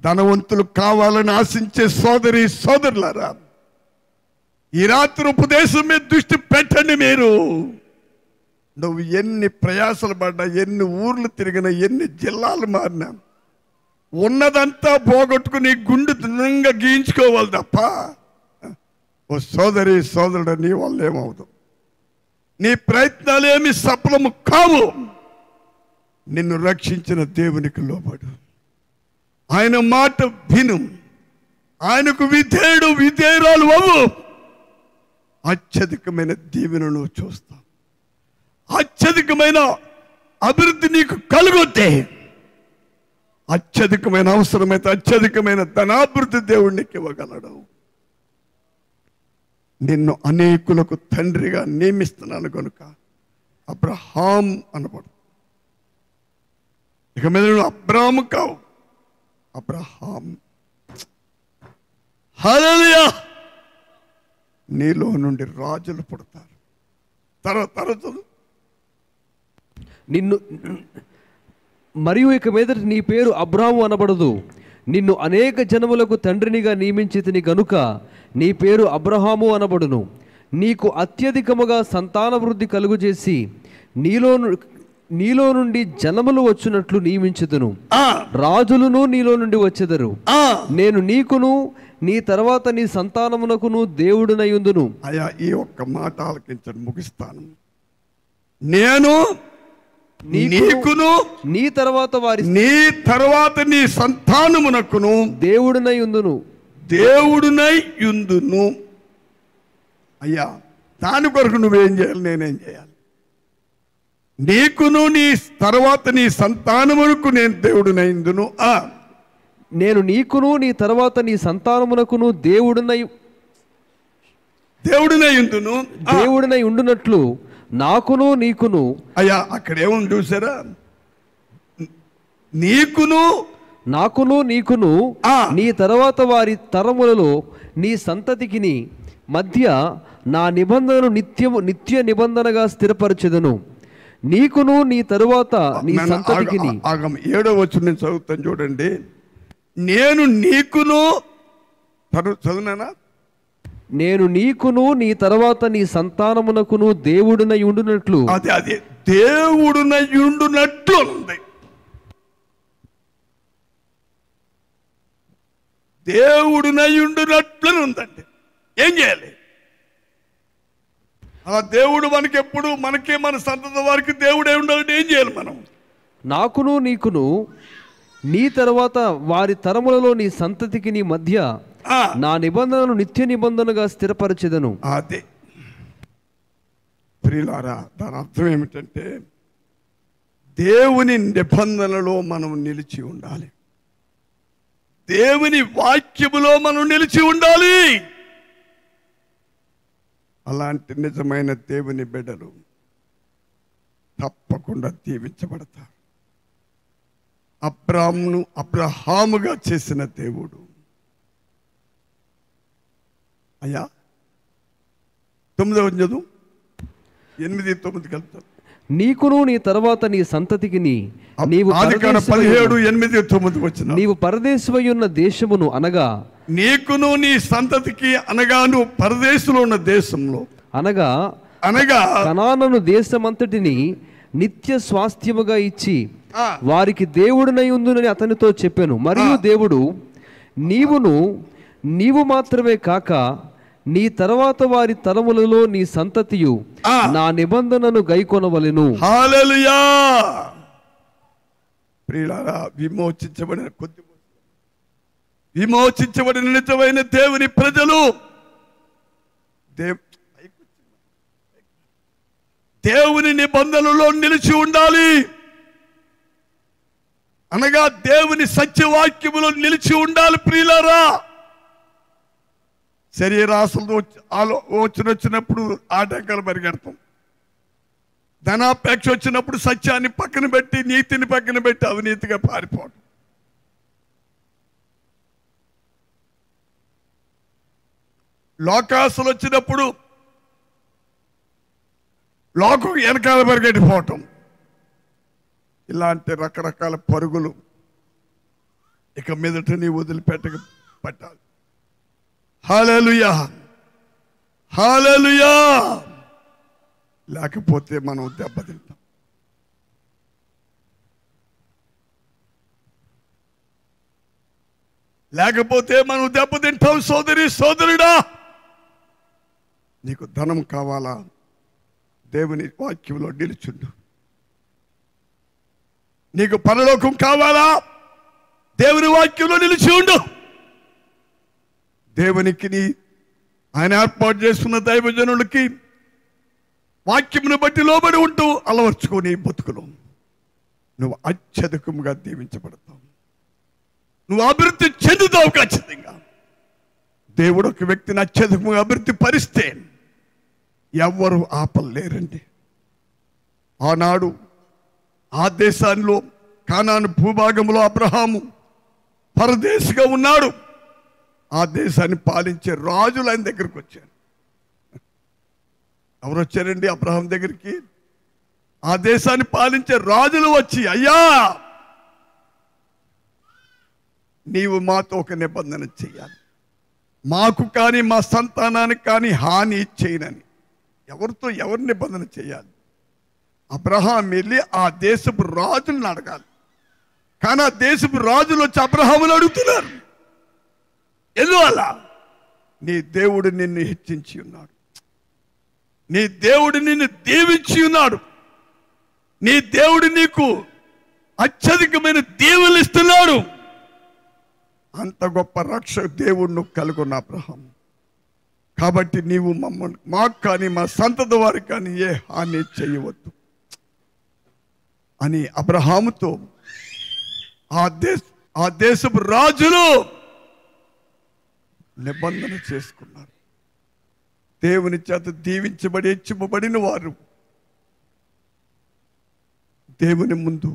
ధనవంతులు కావాలని ఆశించే సోదరులారా, ఈ రాత్రి ఉపదేశం మీద దృష్టి పెట్టండి. మీరు నువ్వు ఎన్ని ప్రయాసలు పడ్డా, ఎన్ని ఊర్లు తిరిగినా, ఎన్ని జిల్లాలు మారినా, ఉన్నదంతా పోగొట్టుకుని గుండు దృఢంగా గీయించుకోవాలి తప్ప, ఓ సోదరి సోదరుడు, నీ వల్ల ఏమవుదు, నీ ప్రయత్నాలేమి సఫలము కావు. నిన్ను రక్షించిన దేవునికి లోబడు, ఆయన మాట విను, ఆయనకు విధేయురాలు అవ్వు. అత్యధికమైన దీవెనను చూస్తాం, అత్యధికమైన అభివృద్ధి నీకు కలుగుతే, అత్యధికమైన అవసరమైతే అత్యధికమైన ధనాభివృద్ధి దేవుడికి ఇవ్వగలడు. నిన్ను అనేకులకు తండ్రిగా నియమిస్తున్నాను కనుక అబ్రహాం అనబడు. ఇక మీద నువ్వు అబ్రాము కావు, అబ్రహాం. హల్లెలూయా. నీలో నుండి రాజులు పుడతారు. తర్వాత నిన్ను మరియు ఇక మీదట నీ పేరు అబ్రాము అనబడదు, నిన్ను అనేక జనములకు తండ్రినిగా నియమించితిని గనుక నీ పేరు అబ్రహాము అనబడును. నీకు అత్యధికముగా సంతాన వృద్ధి కలుగు చేసి నీలో నుండి జనములు వచ్చినట్లు నియమించుదును, రాజులను నీలో నుండి వచ్చెదరు. నేను నీకును నీ తర్వాత నీ సంతానమునకును దేవుడునయుందును. అయ్యా, ఈ ఒక్క మాట ఆలకించండి, ముగిస్తాను. నేను నీకును నీ తర్వాత నీ సంతానమునకును దేవుడునయుందును. అయ్యా, దాని కొరకు నువ్వేం చేయాలి, నేనేం చేయాలి? నీకును నీ తర్వాత నీ సంతానమునకు నేను దేవుడునయుందును. నేను నీకును నీ తర్వాత నీ సంతానమునకును దేవుడునై ఉండునట్లు నాకును నీకును. అయ్యా, అక్కడ ఏముంది చూసారా? నాకును నీకును నీ తర్వాత వారి తరములలో నీ సంతతికిని మధ్య నా నిబంధనను నిత్య నిబంధనగా స్థిరపరచెదను. నీకును నీ తరువాత నీ సంతతికిని. 7వ వచనం నేను చదువుతాను చూడండి. నేను నీకును చదువునా? నేను నీకును నీ తర్వాత నీ సంతానమునకును దేవుడునై ఉండునట్లు. అదే దేవుడునై ఉండునట్లు ఉంది. దేవుడునై ఉండునట్లు ఉందండి. ఏం చేయాలి? ఆ దేవుడు మనకెప్పుడు మనకే మన సంతతి వారికి దేవుడే ఉండాలంటే ఏం చేయాలి మనం? నాకును నీకును నీ తర్వాత వారి తరములలో నీ సంతతికి నీ మధ్య నా నిబంధనను నిత్య నిబంధనగా స్థిరపరచెదను. అదే ప్రియులారా, దాని అర్థం ఏమిటంటే దేవుని నిబంధనలో మనం నిలిచి ఉండాలి, దేవుని వాక్యములో మనం నిలిచి ఉండాలి. అలాంటి నిజమైన దేవుని బిడ్డలు తప్పకుండా దీవించబడతారు. అబ్రహాముగా చేసిన దేవుడు. అయ్యా, 9వ చదువు 8-9 కలుపుతాను. నీకును నీ తర్వాత నీ సంతతికి నీవు 17:8-9 వచ్చిన నీవు పరదేశమై ఉన్న దేశమును అనగా, నీకును నీ సంతతికి అనగా నువ్వు పరదేశంలో ఉన్న దేశంలో అనగా కనాను దేశమంతటిని నిత్య స్వాస్థ్యముగా ఇచ్చి వారికి దేవుడునై ఉందునని అతనితో చెప్పాను. మరియు దేవుడు నీవు మాత్రమే కాక నీ తర్వాత వారి తరములలో నీ సంతతియు నా నిబంధనను గైకొనవలెను. హల్లెలూయా. ప్రియులారా, విమోచించబడిన నిజమైన దేవుని ప్రజలు దేవుని నిబంధనలో నిలిచి ఉండాలి. అనగా దేవుని సత్యవాక్యములో నిలిచి ఉండాలి. ప్రియులారా, శరీరాశలు వచ్చినప్పుడు ఆటంకాలు పరిగెడతాం. ధనాపేక్ష వచ్చినప్పుడు సత్యాన్ని పక్కన పెట్టి, నీతిని పక్కన పెట్టి అవినీతిగా పారిపోవడం. లోకాసులు వచ్చినప్పుడు లోకం వెనకాల పరిగెట్టిపోవటం. ఇలాంటి రకరకాల పరుగులు ఇక మీదట నీ వదిలిపెట్టక పట్టాలి. హల్లెలూయా, హల్లెలూయా. లేకపోతే మనం దెబ్బతింటాం. లేకపోతే మనం దెబ్బతింటాం. సోదరి సోదరుడా, నీకు ధనం కావాలా? దేవుని వాక్యంలో నిలుచుండు. నీకు పరలోకం కావాలా? దేవుని వాక్యంలో నిలిచి ఉండు. దేవునికి ఆయన ఏర్పాటు చేస్తున్న దైవజనులకి వాక్యమును బట్టి లోబడి ఉంటూ అలవర్చుకొని బతుకులు నువ్వు అత్యధికంగా దీవించబడతావు. నువ్వు అభివృద్ధి చెందుతావు ఖచ్చితంగా. దేవుడు ఒక వ్యక్తిని అత్యధికంగా అభివృద్ధి పరిస్తే ఎవ్వరు ఆపలేరండి. ఆనాడు ఆ దేశాల్లో కానాను భూభాగంలో అబ్రహాము పరదేశిగా ఉన్నాడు. ఆ దేశాన్ని పాలించే రాజులు ఆయన దగ్గరికి వచ్చారు. ఎవరు వచ్చారండి అబ్రహాం దగ్గరికి? ఆ దేశాన్ని పాలించే రాజులు వచ్చి, అయ్యా నీవు మాతో ఒక నిబంధన చెయ్యాలి, మాకు కానీ మా సంతానానికి కానీ హాని చేయనని. ఎవరితో ఎవరు నిబంధన చేయాలి? అబ్రహాం వెళ్ళి ఆ దేశపు రాజులను అడగాలి. కానీ ఆ దేశపు రాజులు వచ్చి అబ్రహాములు అడుగుతున్నారు, ఎందువల్ల? నీ దేవుడు నిన్ను హెచ్చించి ఉన్నాడు, నీ దేవుడు నిన్ను దీవించి ఉన్నాడు, నీ దేవుడు నీకు అత్యధికమైన దీవెనలు ఇస్తున్నాడు. అంత గొప్ప రక్షక దేవుడు కలుగున్న అబ్రహాం. కాబట్టి నీవు మమ్మల్ని మాకు కానీ మా సంతతి వారికి కానీ ఏ హాని చేయవద్దు అని అబ్రహాముతో ఆ దేశపు రాజులు నిబంధన చేసుకున్నారు. దేవుని చేత దీవించబడి హెచ్చింపబడిన వారు దేవుని ముందు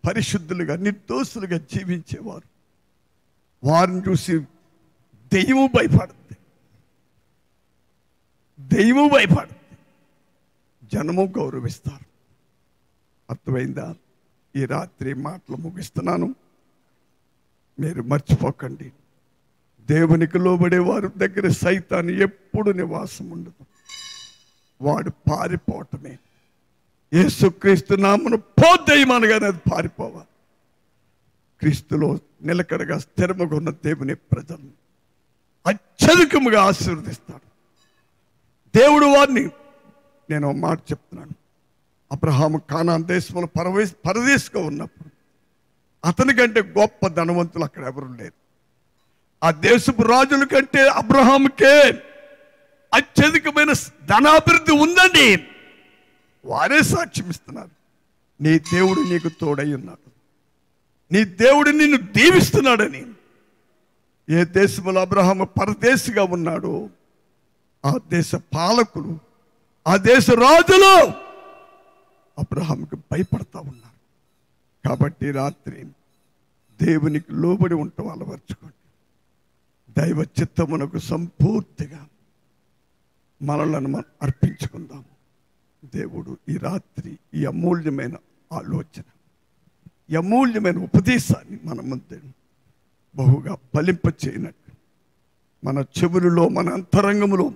పరిశుద్ధులుగా నిర్దోషులుగా జీవించేవారు. వారిని చూసి దెయ్యము భయపడుతుంది, దెయ్యము భయపడుతుంది, జనము గౌరవిస్తారు. అర్థమైందా? ఈ రాత్రి మాటలు ముగిస్తున్నాను. మీరు మర్చిపోకండి, దేవునికి లోబడే వారి దగ్గర సైతాను ఎప్పుడు నివాసం ఉండదు. వాడు పారిపోవటమే. యేసుక్రీస్తు నామమున పోద్దయమనగానే అది పారిపోవాలి. క్రీస్తులో నిలకడగా స్థిరముగా ఉన్న దేవుని ప్రజలను అత్యధికముగా ఆశీర్వదిస్తాడు దేవుడు వారిని. నేను ఒక మాట చెప్తున్నాను. అబ్రహాము కానాను దేశంలో పరదేశిగా ఉన్నప్పుడు అతని కంటే గొప్ప ధనవంతులు అక్కడ ఎవరు లేరు. ఆ దేశపు రాజుల కంటే అబ్రహాముకే అత్యధికమైన ధనాభివృద్ధి ఉందండి. వారే సాక్ష్యం ఇస్తున్నారు, నీ దేవుడు నీకు తోడై ఉన్నాడు, నీ దేవుడు నిన్ను దీవిస్తున్నాడని. ఏ దేశంలో అబ్రహాము పరదేశిగా ఉన్నాడో ఆ దేశ పాలకులు, ఆ దేశ రాజులు అబ్రహాముకి భయపడతా ఉన్నారు. కాబట్టి రాత్రి దేవునికి లోబడి ఉండటం అలవర్చుకోండి. దైవ చిత్తమునకు సంపూర్తిగా మనలను మనం అర్పించుకుందాం. దేవుడు ఈ రాత్రి ఈ అమూల్యమైన ఆలోచన, ఈ అమూల్యమైన ఉపదేశాన్ని మన ముందు బహుగా ఫలింపచేయనట్టు మన చెవులలో, మన అంతరంగములో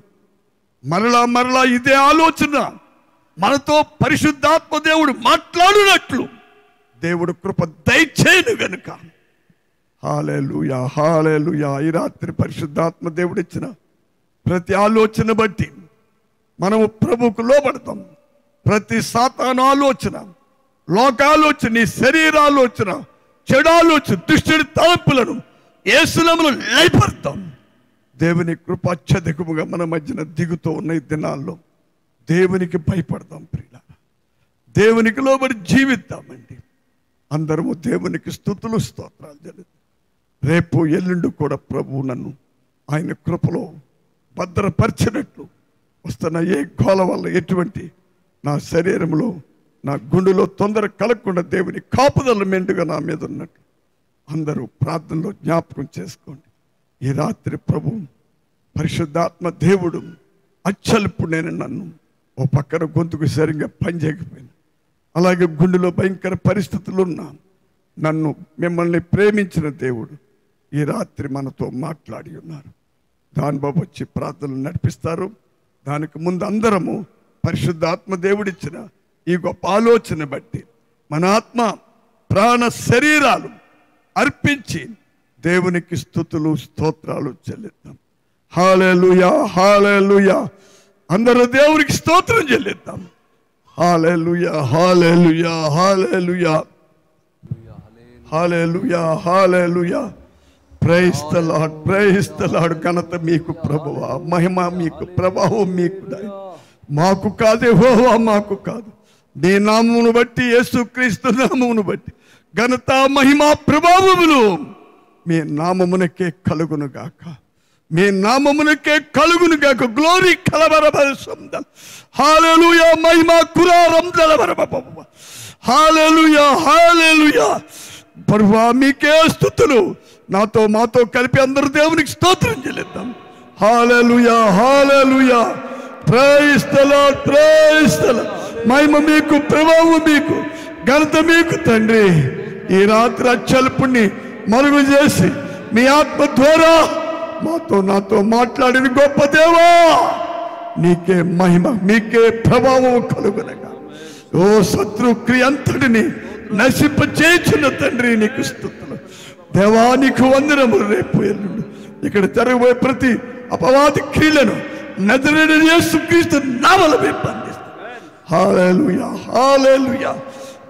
మరలా మరలా ఇదే ఆలోచన మనతో పరిశుద్ధాత్మ దేవుడు మాట్లాడినట్లు దేవుడు కృప దయచేయను గనుక హల్లెలూయా, హల్లెలూయా. ఈ రాత్రి పరిశుద్ధాత్మ దేవుడు ఇచ్చిన ప్రతి ఆలోచన బట్టి మనము ప్రభువుకు లోబడతాం. ప్రతి సాతాను ఆలోచన, లోకాలోచన, నీ శరీరాలోచన, చెడు ఆలోచన, దుష్టుడి తలంపులను యేసు నామములో లయపడతాం. దేవుని కృప అత్యధికముగా మన మధ్యన దిగుతూ ఉన్న ఈ దినాల్లో దేవునికి భయపడదాం ప్రియులారా. దేవునికి లోబడి జీవిద్దామండి. అందరము దేవునికి స్తుతులు స్తోత్రాలు జరుగుతాయి. రేపు ఎల్లుండి కూడా ప్రభువు నన్ను ఆయన కృపలో భద్రపరిచినట్లు వస్తున్న ఏ గోల వల్ల ఎటువంటి నా శరీరంలో, నా గుండెలో తొందర కలగకుండా దేవుని కాపుదల మెండుగా నా మీద ఉన్నట్టు అందరూ ప్రార్థనలో జ్ఞాపకం చేసుకోండి. ఈ రాత్రి ప్రభు పరిశుద్ధాత్మ దేవుడు అచ్చలుపు నేను నన్ను ఓ పక్కన గొంతుకు సరిగ్గా పనిచేయకపోయినా, అలాగే గుండెలో భయంకర పరిస్థితులు ఉన్నా నన్ను మిమ్మల్ని ప్రేమించిన దేవుడు ఈ రాత్రి మనతో మాట్లాడి ఉన్నారు. దాని బాబు వచ్చి ప్రార్థనలు నడిపిస్తారు. దానికి ముందు అందరము పరిశుద్ధాత్మ దేవుడిచ్చిన ఈ గొప్ప ఆలోచన బట్టి మన ఆత్మ, ప్రాణ, శరీరాలు అర్పించి దేవునికి స్తుతులు స్తోత్రాలు చెల్లిద్దాం. హల్లెలూయా, హల్లెలూయా. అందరూ దేవునికి స్తోత్రం చెల్లిద్దాం. Hallelujah, hallelujah, hallelujah, hallelujah, hallelujah. Praise the Lord, praise the Lord. ఘనత మీకు ప్రభువా, మహిమ మీకు, ప్రభావం మీకు. మాకు కాదు యెహోవా, మాకు కాదు. నీ నామమును బట్టి, యేసుక్రీస్తు నామమును బట్టి ఘనత మహిమ ప్రభావములు మీ నామమునకే కలుగును గాక, మీ నామమునకే కలుగును గాక. గ్లోరీ కలవరబరసందల్. హల్లెలూయా, మహిమ కురారందలవరబబ. హల్లెలూయా, హల్లెలూయా. ప్రభువా మీకే స్తుతులు. నాతో మాతో కలిపి అందరూ దేవునికి స్తోత్రం చెల్లిద్దాం. Hallelujah, hallelujah. Praise the Lord, praise the Lord. మహిమ మీకు, ప్రభావం మీకు, ఘనత మీకు తండ్రి. ఈ రాత్రి అచ్చల్పుణ్ణి మరుగు చేసి మీ ఆత్మ ద్వారా మాతో నాతో మాట్లాడిన గొప్ప దేవా, నీకే మహిమ, నీకే ప్రభావం కలుగునగా. ఓ శత్రు క్రియ అంతటిని నశింప చేయుచున్న తండ్రి నీకు స్తుతులు. దేవా నీకు వందనములు. రేపు ఎల్లుండి ఇక్కడ జరగబోయే ప్రతి అపవాది క్రియలను నజరేయుడైన యేసుక్రీస్తు నామములో మేము బంధిస్తాం. హల్లెలూయా, హల్లెలూయా.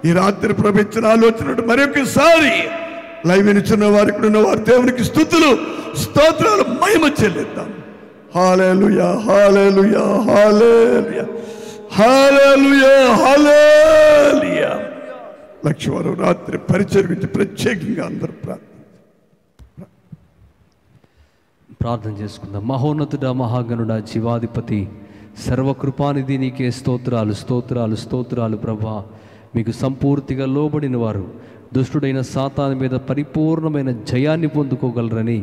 ఈ రాత్రి ప్రవచించిన ఆలోచన మరొకసారి లైవ్ వినుచున్న వారు, ఇక్కడ ఉన్న వారు దేవునికి స్తుతులు స్తోత్రాలు మహిమ చెల్లిద్దాం. హల్లెలూయా, హల్లెలూయా, హల్లెలూయా, హల్లెలూయా, హల్లెలూయా. లక్షవారం రాత్రి పరిచయం గురించి ప్రత్యేకంగా అందరూ ప్రార్థన చేసుకుందాం. మహోన్నతుడా, మహాగణుడా, జీవాధిపతి, సర్వకృపానిధి నీకే స్తోత్రాలు, స్తోత్రాలు, స్తోత్రాలు. ప్రభా, మీకు సంపూర్తిగా లోబడిన వారు దుష్టుడైన సాతాను మీద పరిపూర్ణమైన జయాన్ని పొందుకోగలరని,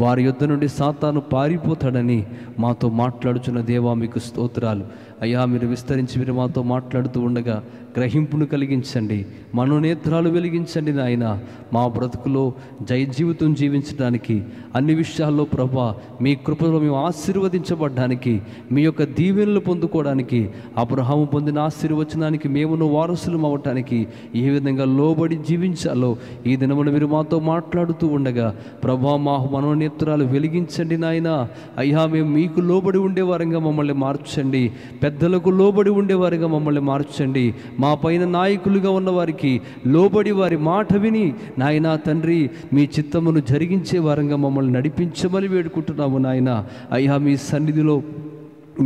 వారి యొద్ద నుండి సాతాను పారిపోతాడని మాతో మాట్లాడుచున్న దేవా మీకు స్తోత్రాలు. అయ్యా, మీరు విస్తరించి మీరు మాతో మాట్లాడుతూ ఉండగా గ్రహింపును కలిగించండి, మనోనేత్రాలు వెలిగించండి నాయన. మా బ్రతుకులో జయ జీవితం జీవించడానికి, అన్ని విషయాల్లో ప్రభా మీ కృపలో మేము ఆశీర్వదించబడ్డానికి, మీ యొక్క దీవెనలు పొందుకోవడానికి, అబ్రహాము పొందిన ఆశీర్వచనానికి మేమును వారసులం అవ్వటానికి ఏ విధంగా లోబడి జీవించాలో ఈ దినమున మీరు మాతో మాట్లాడుతూ ఉండగా ప్రభా మా మనోనేత్రాలు వెలిగించండి నాయన. అయ్యా, మేము మీకు లోబడి ఉండేవారంగా మమ్మల్ని మార్చండి, పెద్దలకు లోబడి ఉండేవారిగా మమ్మల్ని మార్చండి. మా పైన నాయకులుగా ఉన్నవారికి లోబడి వారి మాట విని నాయనా తండ్రి మీ చిత్తమును జరిగించే వారంగా మమ్మల్ని నడిపించమని వేడుకుంటున్నాము నాయన. అయ్యా, మీ సన్నిధిలో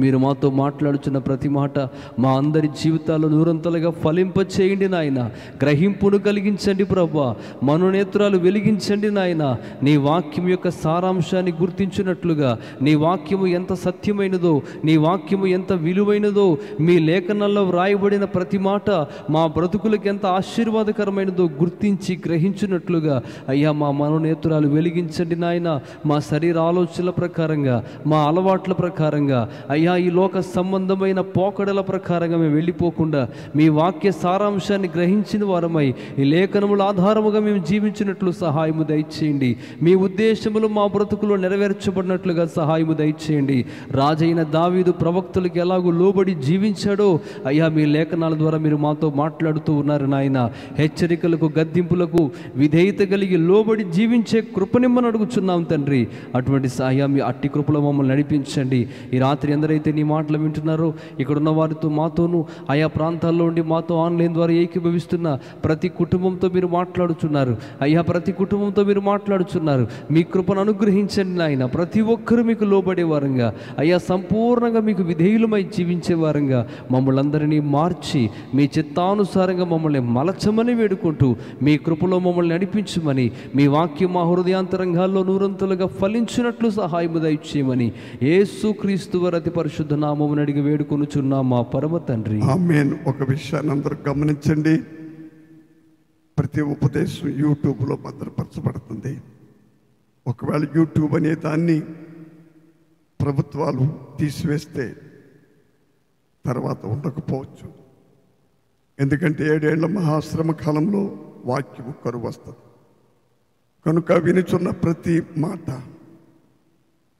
మీరు మాతో మాట్లాడుచున్న ప్రతి మాట మా అందరి జీవితాల్లో నూరంతలుగా ఫలింపచేయండి నాయన. గ్రహింపును కలిగించండి ప్రభా, మనోనేత్రాలు వెలిగించండి నాయన. నీ వాక్యం యొక్క సారాంశాన్ని గుర్తించినట్లుగా, నీ వాక్యము ఎంత సత్యమైనదో, నీ వాక్యము ఎంత విలువైనదో, మీ లేఖనాల్లో వ్రాయబడిన ప్రతి మాట మా బ్రతుకులకు ఎంత ఆశీర్వాదకరమైనదో గుర్తించి గ్రహించినట్లుగా అయ్యా మా మనోనేత్రాలు వెలిగించండి నాయన. మా శరీర ఆలోచనల ప్రకారంగా, మా అలవాట్ల ప్రకారంగా అయ్యా ఈ లోక సంబంధమైన పోకడల ప్రకారంగా మేము వెళ్ళిపోకుండా మీ వాక్య సారాంశాన్ని గ్రహించిన వారమై ఈ లేఖనముల ఆధారముగా మేము జీవించినట్లు సహాయము దయచేయండి. మీ ఉద్దేశములు మా బ్రతుకులో నెరవేర్చబడినట్లుగా సహాయము దయచేయండి. రాజైన దావీదు ప్రవక్తలకు ఎలాగూ లోబడి జీవించాడో అయ్యా మీ లేఖనాల ద్వారా మీరు మాతో మాట్లాడుతూ ఉన్నారు నాయన. హెచ్చరికలకు, గద్దింపులకు విధేయత కలిగి లోబడి జీవించే కృపనిమ్మని అడుగుచున్నాం తండ్రి. అటువంటి సహాయం మీ అట్టి కృపలో మమ్మల్ని నడిపించండి. ఈ రాత్రి ఎందరైతే నీ మాటలు వింటున్నారో ఇక్కడ ఉన్న వారితో, మాతోనూ ఆయా ప్రాంతాల్లో ఉండి మాతో ఆన్లైన్ ద్వారా ఏకీభవిస్తున్న ప్రతి కుటుంబంతో మీరు మాట్లాడుచున్నారు అయ్యా. ప్రతి కుటుంబంతో మీరు మాట్లాడుచున్నారు. మీ కృపను అనుగ్రహించండి నాయన. ప్రతి ఒక్కరూ మీకు లోబడే వారంగా అయ్యా, సంపూర్ణంగా మీకు విధేయులమై జీవించే వారంగా మమ్మల్ని అందరినీ మార్చి మీ చిత్తానుసారంగా మమ్మల్ని మలచమని వేడుకుంటూ మీ కృపలో మమ్మల్ని నడిపించమని, మీ వాక్యం మా హృదయాంతరంగాల్లో నూరంతులుగా ఫలించినట్లు సహాయము దయచేయమని యేసుక్రీస్తు వారి అతి పరిశుద్ధ నామమున అడిగి వేడుకొనుచున్నాం మా పరమ తండ్రి, ఆమేన్. ఒక విషయాన్ని అందరూ గమనించండి. ప్రతి ఉపదేశం యూట్యూబ్లో భద్రపరచబడుతుంది. ఒకవేళ యూట్యూబ్ అనే దాన్ని ప్రభుత్వాలు తీసివేస్తే తర్వాత ఉండకపోవచ్చు. ఎందుకంటే 7 ఏళ్ల మహాశ్రమ కాలంలో వాక్యము కరువు వస్తుంది. కనుక వినుచున్న ప్రతి మాట,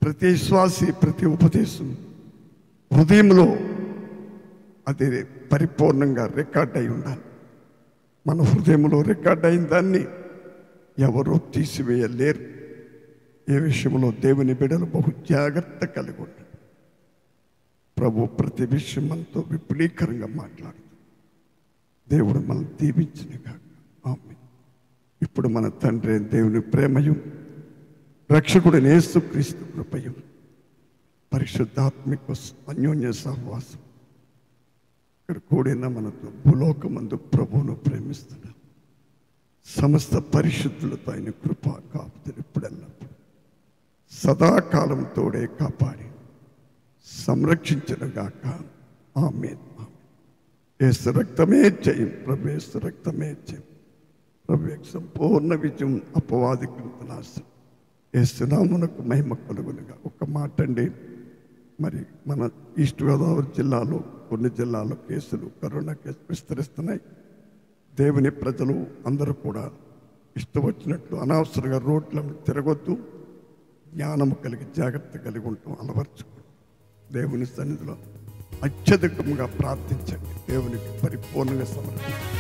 ప్రతి శ్వాసి, ప్రతి ఉపదేశం హృదయంలో అది పరిపూర్ణంగా రికార్డ్ అయి ఉండాలి. మన హృదయంలో రికార్డ్ అయిన దాన్ని ఎవరూ తీసివేయలేరు. ఏ విషయంలో దేవుని బిడ్డలు బహు జాగ్రత్త కలిగి ఉంటారు. ప్రభు ప్రతి విషయం మనతో విపులీకరంగా మాట్లాడుతుంది. దేవుడు మనం దీవించిన కాక ఆమేన్. ఇప్పుడు మన తండ్రి దేవుని ప్రేమయు రక్షకుడైన యేసుక్రీస్తు కృపయు పరిశుద్ధాత్మిక అన్యోన్య సహవాసం ఇక్కడ కూడిన మనతో భూలోకమందు ప్రభువును ప్రేమిస్తున్నాం సమస్త పరిశుద్ధులతో ఆయన కృప కాపుతులు ఇప్పుడెల్లప్పుడు సదాకాలం తోడే కాపాడి సంరక్షించనుగాక ఆమేన్. యేసు రక్తమే జయం, ప్రభు యేసు రక్తమే జయం, ప్రభు యొక్క సంపూర్ణ విజయం అపవాదికి నాశనం. యేసు నామమునకు మహిమ కలుగునుగా. ఒక మాట అండి, మరి మన ఈస్ట్ గోదావరి జిల్లాలో కొన్ని జిల్లాల్లో కేసులు కరోనా కేసులు విస్తరిస్తున్నాయి. దేవుని ప్రజలు అందరూ కూడా ఇష్టం వచ్చినట్లు అనవసరంగా రోడ్లను తిరగొద్దు, జ్ఞానము కలిగి జాగ్రత్త కలిగి ఉంటాం అలవర్చుకోండి. దేవుని సన్నిధిలో అత్యధికంగా ప్రార్థించండి, దేవునికి పరిపూర్ణంగా సమర్పించండి.